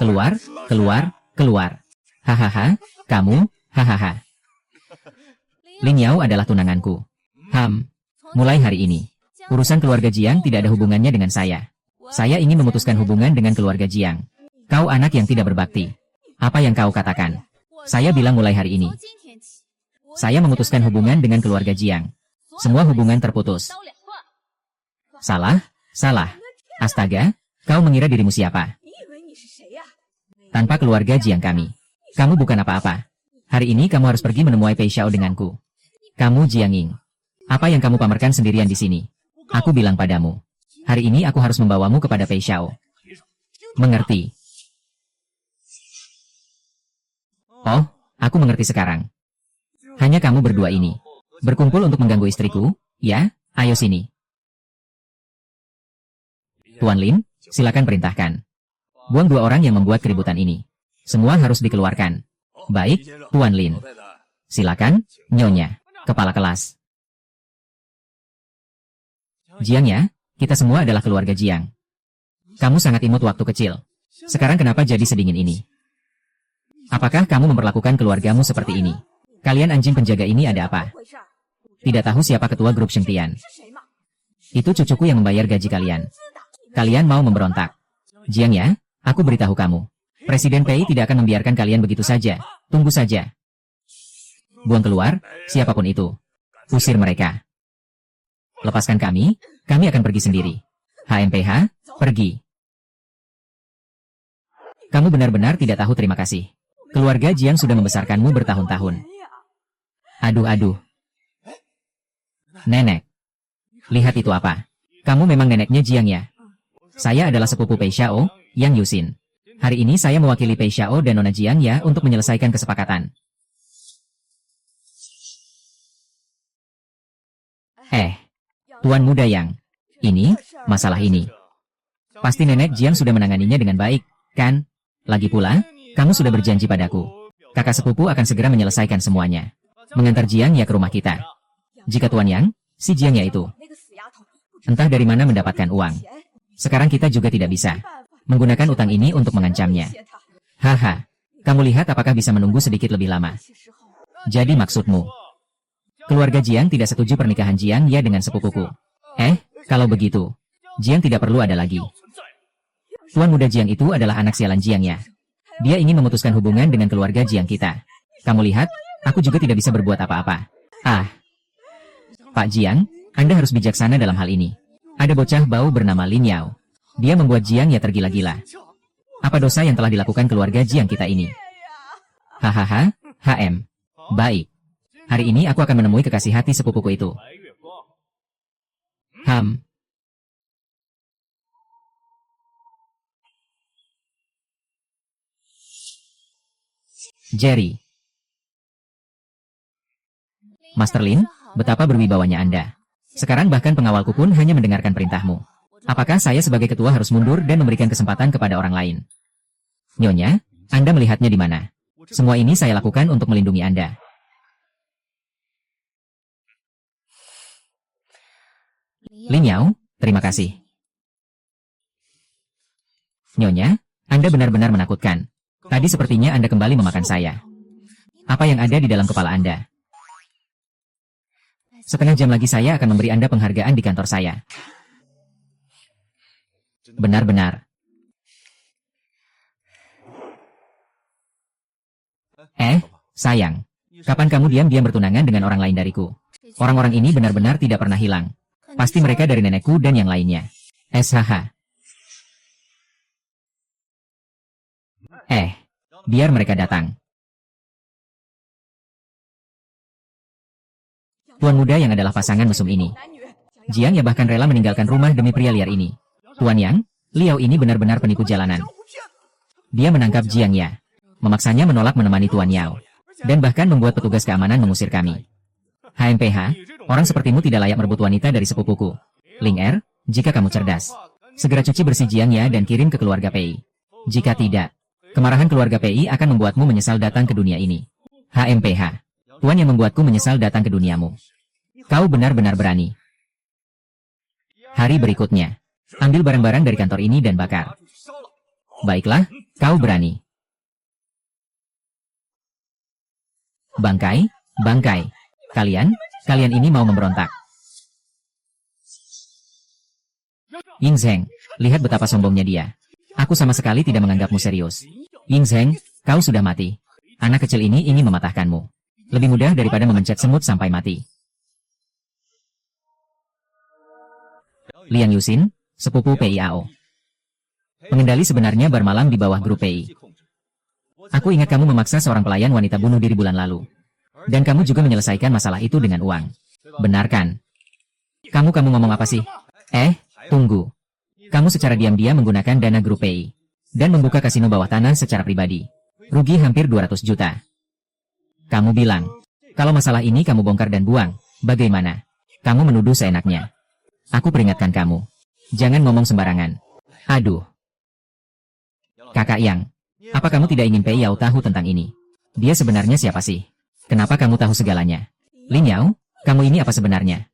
Keluar, keluar, keluar. Hahaha, kamu, hahaha. Lin Yao adalah tunanganku. Mulai hari ini, Urusan keluarga Jiang tidak ada hubungannya dengan saya. Saya ingin memutuskan hubungan dengan keluarga Jiang. Kau anak yang tidak berbakti. Apa yang kau katakan? Saya bilang mulai hari ini. Saya memutuskan hubungan dengan keluarga Jiang. Semua hubungan terputus. Salah? Salah. Astaga, kau mengira dirimu siapa? Tanpa keluarga Jiang kami. Kamu bukan apa-apa. Hari ini kamu harus pergi menemui Pei Xiao denganku. Kamu Jiang Ying. Apa yang kamu pamerkan sendirian di sini? Aku bilang padamu. Hari ini aku harus membawamu kepada Pei Xiao. Mengerti? Oh, aku mengerti sekarang. Hanya kamu berdua ini. Berkumpul untuk mengganggu istriku, ya? Ayo sini. Tuan Lin, silakan perintahkan. Buang dua orang yang membuat keributan ini. Semua harus dikeluarkan. Baik, Tuan Lin. Silakan, Nyonya, kepala kelas. Jiang ya, kita semua adalah keluarga Jiang. Kamu sangat imut waktu kecil. Sekarang kenapa jadi sedingin ini? Apakah kamu memperlakukan keluargamu seperti ini? Kalian anjing penjaga ini ada apa? Tidak tahu siapa ketua grup Shengtian. Itu cucuku yang membayar gaji kalian. Kalian mau memberontak. Jiang ya, aku beritahu kamu. Presiden Pei tidak akan membiarkan kalian begitu saja. Tunggu saja. Buang keluar, siapapun itu. Usir mereka. Lepaskan kami akan pergi sendiri. HMPH, pergi. Kamu benar-benar tidak tahu terima kasih. Keluarga Jiang sudah membesarkanmu bertahun-tahun. Aduh. Nenek. Lihat itu apa? Kamu memang neneknya Jiang ya? Saya adalah sepupu Pei Xiao, Yang Yusin. Hari ini saya mewakili Pei Xiao dan Nona Jiang ya untuk menyelesaikan kesepakatan. Tuan muda Yang. Ini, masalah ini. Pasti nenek Jiang sudah menanganinya dengan baik, kan? Lagi pula, kamu sudah berjanji padaku. Kakak sepupu akan segera menyelesaikan semuanya. Mengantar Jiang ya ke rumah kita. Jika Tuan Yang, si Jiang ya itu. Entah dari mana mendapatkan uang. Sekarang kita juga tidak bisa menggunakan utang ini untuk mengancamnya. Haha, kamu lihat apakah bisa menunggu sedikit lebih lama. Jadi maksudmu, keluarga Jiang tidak setuju pernikahan Jiang ya dengan sepupuku. Kalau begitu, Jiang tidak perlu ada lagi. Tuan muda Jiang itu adalah anak sialan Jiang ya. Dia ingin memutuskan hubungan dengan keluarga Jiang kita. Kamu lihat, aku juga tidak bisa berbuat apa-apa. Pak Jiang, Anda harus bijaksana dalam hal ini. Ada bocah bau bernama Lin Yao. Dia membuat Jiang ya tergila-gila. Apa dosa yang telah dilakukan keluarga Jiang kita ini? Hahaha, HM. Baik. Hari ini aku akan menemui kekasih hati sepupuku itu. Jerry. Master Lin, betapa berwibawanya Anda. Sekarang bahkan pengawalku pun hanya mendengarkan perintahmu. Apakah saya sebagai ketua harus mundur dan memberikan kesempatan kepada orang lain? Nyonya, Anda melihatnya di mana? Semua ini saya lakukan untuk melindungi Anda. Lin Yao, terima kasih. Nyonya, Anda benar-benar menakutkan. Tadi sepertinya Anda kembali memakan saya. Apa yang ada di dalam kepala Anda? Setengah jam lagi saya akan memberi Anda penghargaan di kantor saya. Benar-benar. Sayang. Kapan kamu diam-diam bertunangan dengan orang lain dariku? Orang-orang ini benar-benar tidak pernah hilang. Pasti mereka dari nenekku dan yang lainnya. SHH. Biar mereka datang. Tuan muda yang adalah pasangan mesum ini. Jiang ya bahkan rela meninggalkan rumah demi pria liar ini. Tuan Yang, Liao ini benar-benar penipu jalanan. Dia menangkap Jiang ya, memaksanya menolak menemani Tuan Yao, dan bahkan membuat petugas keamanan mengusir kami. HMPH, orang sepertimu tidak layak merebut wanita dari sepupuku. Ling Er, jika kamu cerdas, segera cuci bersih Jiang ya dan kirim ke keluarga Pei. Jika tidak, kemarahan keluarga Pei akan membuatmu menyesal datang ke dunia ini. HMPH, Tuan yang membuatku menyesal datang ke duniamu. Kau benar-benar berani. Hari berikutnya, ambil barang-barang dari kantor ini dan bakar. Baiklah, kau berani. Bangkai, bangkai. Kalian ini mau memberontak. Ying Zheng, lihat betapa sombongnya dia. Aku sama sekali tidak menganggapmu serius. Ying Zheng, kau sudah mati. Anak kecil ini ingin mematahkanmu. Lebih mudah daripada memencet semut sampai mati. Liang Yuxin, sepupu PIAO. Pengendali sebenarnya bermalam di bawah grup PI. Aku ingat kamu memaksa seorang pelayan wanita bunuh diri bulan lalu. Dan kamu juga menyelesaikan masalah itu dengan uang. Benar kan? Kamu ngomong apa sih? Tunggu. Kamu secara diam-diam menggunakan dana grup PI. Dan membuka kasino bawah tanah secara pribadi. Rugi hampir 200 juta. Kamu bilang, kalau masalah ini kamu bongkar dan buang, bagaimana? Kamu menuduh seenaknya. Aku peringatkan kamu. Jangan ngomong sembarangan. Aduh. Kakak Yang, apa kamu tidak ingin Pei Yao tahu tentang ini? Dia sebenarnya siapa sih? Kenapa kamu tahu segalanya? Lin Yao, kamu ini apa sebenarnya?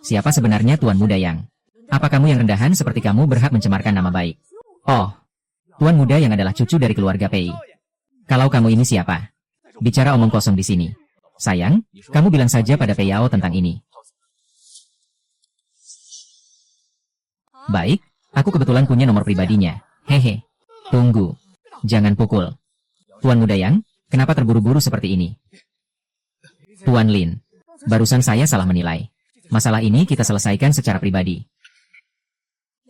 Siapa sebenarnya Tuan Muda Yang? Apa kamu yang rendahan seperti kamu berhak mencemarkan nama baik? Oh, Tuan Muda Yang adalah cucu dari keluarga Pei. Kalau kamu ini siapa? Bicara omong kosong di sini. Sayang, kamu bilang saja pada Pei Yao tentang ini. Baik, aku kebetulan punya nomor pribadinya. Hehe. Tunggu. Jangan pukul. Tuan Muda Yang, kenapa terburu-buru seperti ini? Tuan Lin, barusan saya salah menilai. Masalah ini kita selesaikan secara pribadi.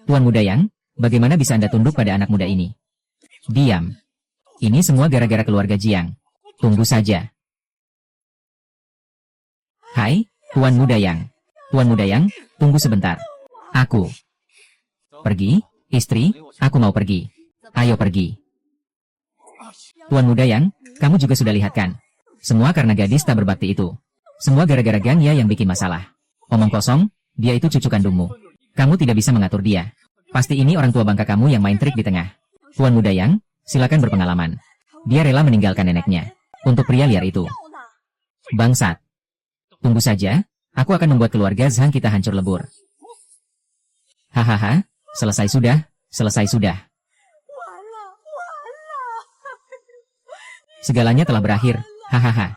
Tuan Muda Yang, bagaimana bisa Anda tunduk pada anak muda ini? Diam. Ini semua gara-gara keluarga Jiang. Tunggu saja. Hai, Tuan Muda Yang. Tuan Muda Yang, tunggu sebentar. Aku. Pergi, istri, aku mau pergi. Ayo pergi. Tuan Muda Yang, kamu juga sudah lihat kan? Semua karena gadis tak berbakti itu. Semua gara-gara Gangya yang bikin masalah. Omong kosong, dia itu cucu kandungmu. Kamu tidak bisa mengatur dia. Pasti ini orang tua bangka kamu yang main trik di tengah. Tuan Muda Yang, silakan berpengalaman. Dia rela meninggalkan neneknya. Untuk pria liar itu. Bangsat. Tunggu saja, aku akan membuat keluarga Zhang kita hancur lebur. Hahaha, selesai sudah, selesai sudah. Segalanya telah berakhir, hahaha.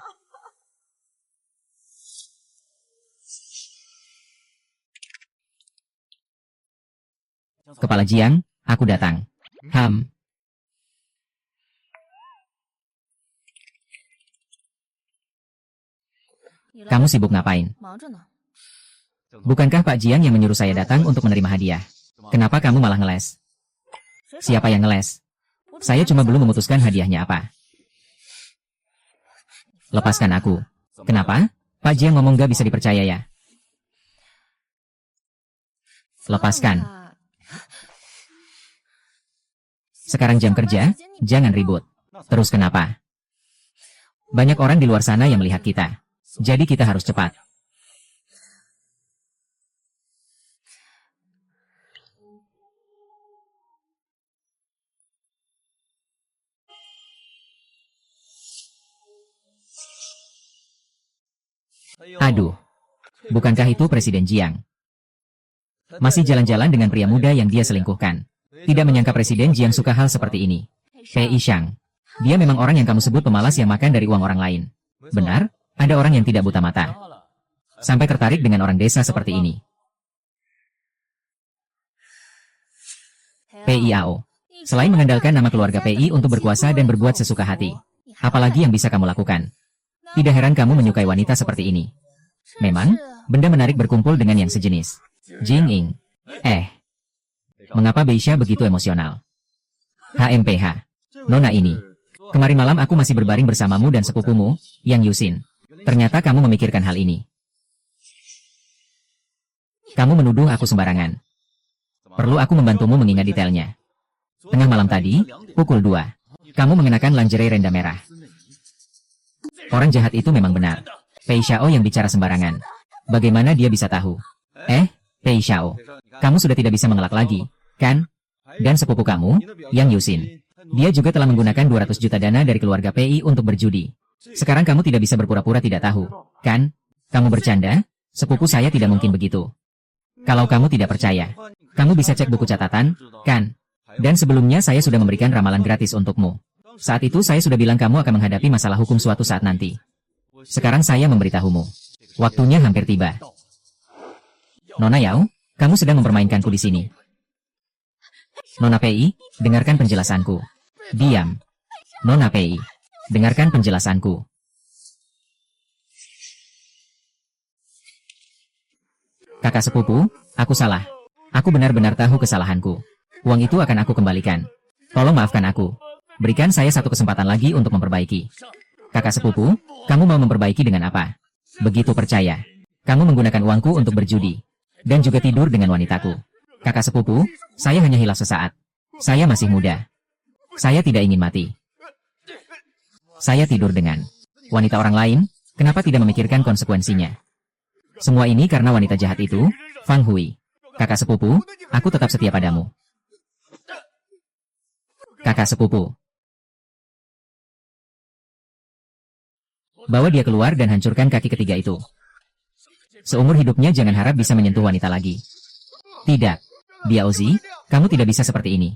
Kepala Jiang, aku datang. Kamu sibuk ngapain? Bukankah Pak Jiang yang menyuruh saya datang untuk menerima hadiah? Kenapa kamu malah ngeles? Siapa yang ngeles? Saya cuma belum memutuskan hadiahnya apa. Lepaskan aku. Kenapa? Pak Jiang ngomong gak bisa dipercaya ya? Lepaskan. Sekarang jam kerja, jangan ribut. Terus kenapa? Banyak orang di luar sana yang melihat kita. Jadi kita harus cepat. Aduh. Bukankah itu Presiden Jiang? Masih jalan-jalan dengan pria muda yang dia selingkuhkan. Tidak menyangka Presiden Jiang suka hal seperti ini. Pei Shang. Dia memang orang yang kamu sebut pemalas yang makan dari uang orang lain. Benar, ada orang yang tidak buta mata. Sampai tertarik dengan orang desa seperti ini. PIAO. Selain mengandalkan nama keluarga PI untuk berkuasa dan berbuat sesuka hati. Apalagi yang bisa kamu lakukan? Tidak heran kamu menyukai wanita seperti ini. Memang, benda menarik berkumpul dengan yang sejenis. Jing Ying. Mengapa Beisha begitu emosional? HMPH. Nona ini. Kemarin malam aku masih berbaring bersamamu dan sepupumu, Yang Yuxin. Ternyata kamu memikirkan hal ini. Kamu menuduh aku sembarangan. Perlu aku membantumu mengingat detailnya. Tengah malam tadi, pukul 2. Kamu mengenakan lingerie renda merah. Orang jahat itu memang benar. Pei Xiao yang bicara sembarangan. Bagaimana dia bisa tahu? Pei Xiao. Kamu sudah tidak bisa mengelak lagi, kan? Dan sepupu kamu, Yang Yuxin. Dia juga telah menggunakan 200 juta dana dari keluarga PI untuk berjudi. Sekarang kamu tidak bisa berpura-pura tidak tahu, kan? Kamu bercanda? Sepupu saya tidak mungkin begitu. Kalau kamu tidak percaya, kamu bisa cek buku catatan, kan? Dan sebelumnya saya sudah memberikan ramalan gratis untukmu. Saat itu saya sudah bilang kamu akan menghadapi masalah hukum suatu saat nanti. Sekarang saya memberitahumu. Waktunya hampir tiba. Nona Yao, kamu sedang mempermainkanku di sini. Nona Pei, dengarkan penjelasanku. Diam. Nona Pei, dengarkan penjelasanku. Kakak sepupu, aku salah. Aku benar-benar tahu kesalahanku. Uang itu akan aku kembalikan. Tolong maafkan aku. Berikan saya satu kesempatan lagi untuk memperbaiki. Kakak sepupu, kamu mau memperbaiki dengan apa? Begitu percaya. Kamu menggunakan uangku untuk berjudi. Dan juga tidur dengan wanitaku. Kakak sepupu, saya hanya hilaf sesaat. Saya masih muda. Saya tidak ingin mati. Saya tidur dengan wanita orang lain, kenapa tidak memikirkan konsekuensinya? Semua ini karena wanita jahat itu, Fang Hui. Kakak sepupu, aku tetap setia padamu. Kakak sepupu. Bawa dia keluar dan hancurkan kaki ketiga itu. Seumur hidupnya jangan harap bisa menyentuh wanita lagi. Tidak. Biaozi, kamu tidak bisa seperti ini.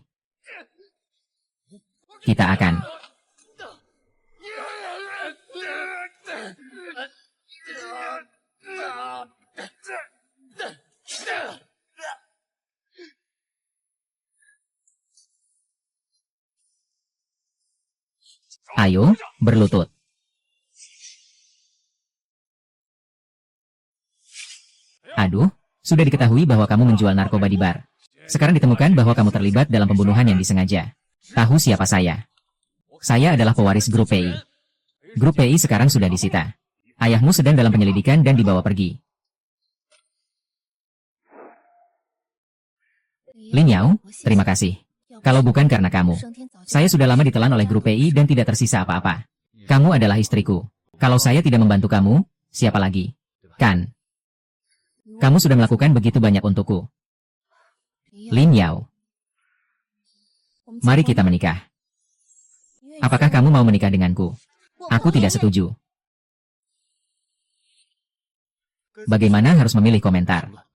Kita akan. Ayo, berlutut. Aduh, sudah diketahui bahwa kamu menjual narkoba di bar. Sekarang ditemukan bahwa kamu terlibat dalam pembunuhan yang disengaja. Tahu siapa saya? Saya adalah pewaris grup PI. Grup PI sekarang sudah disita. Ayahmu sedang dalam penyelidikan dan dibawa pergi. Lin Yao, terima kasih. Kalau bukan karena kamu, saya sudah lama ditelan oleh grup PI dan tidak tersisa apa-apa. Kamu adalah istriku. Kalau saya tidak membantu kamu, siapa lagi? Kan? Kamu sudah melakukan begitu banyak untukku. Lin Yao. Mari kita menikah. Apakah kamu mau menikah denganku? Aku tidak setuju. Bagaimana harus memilih komentar?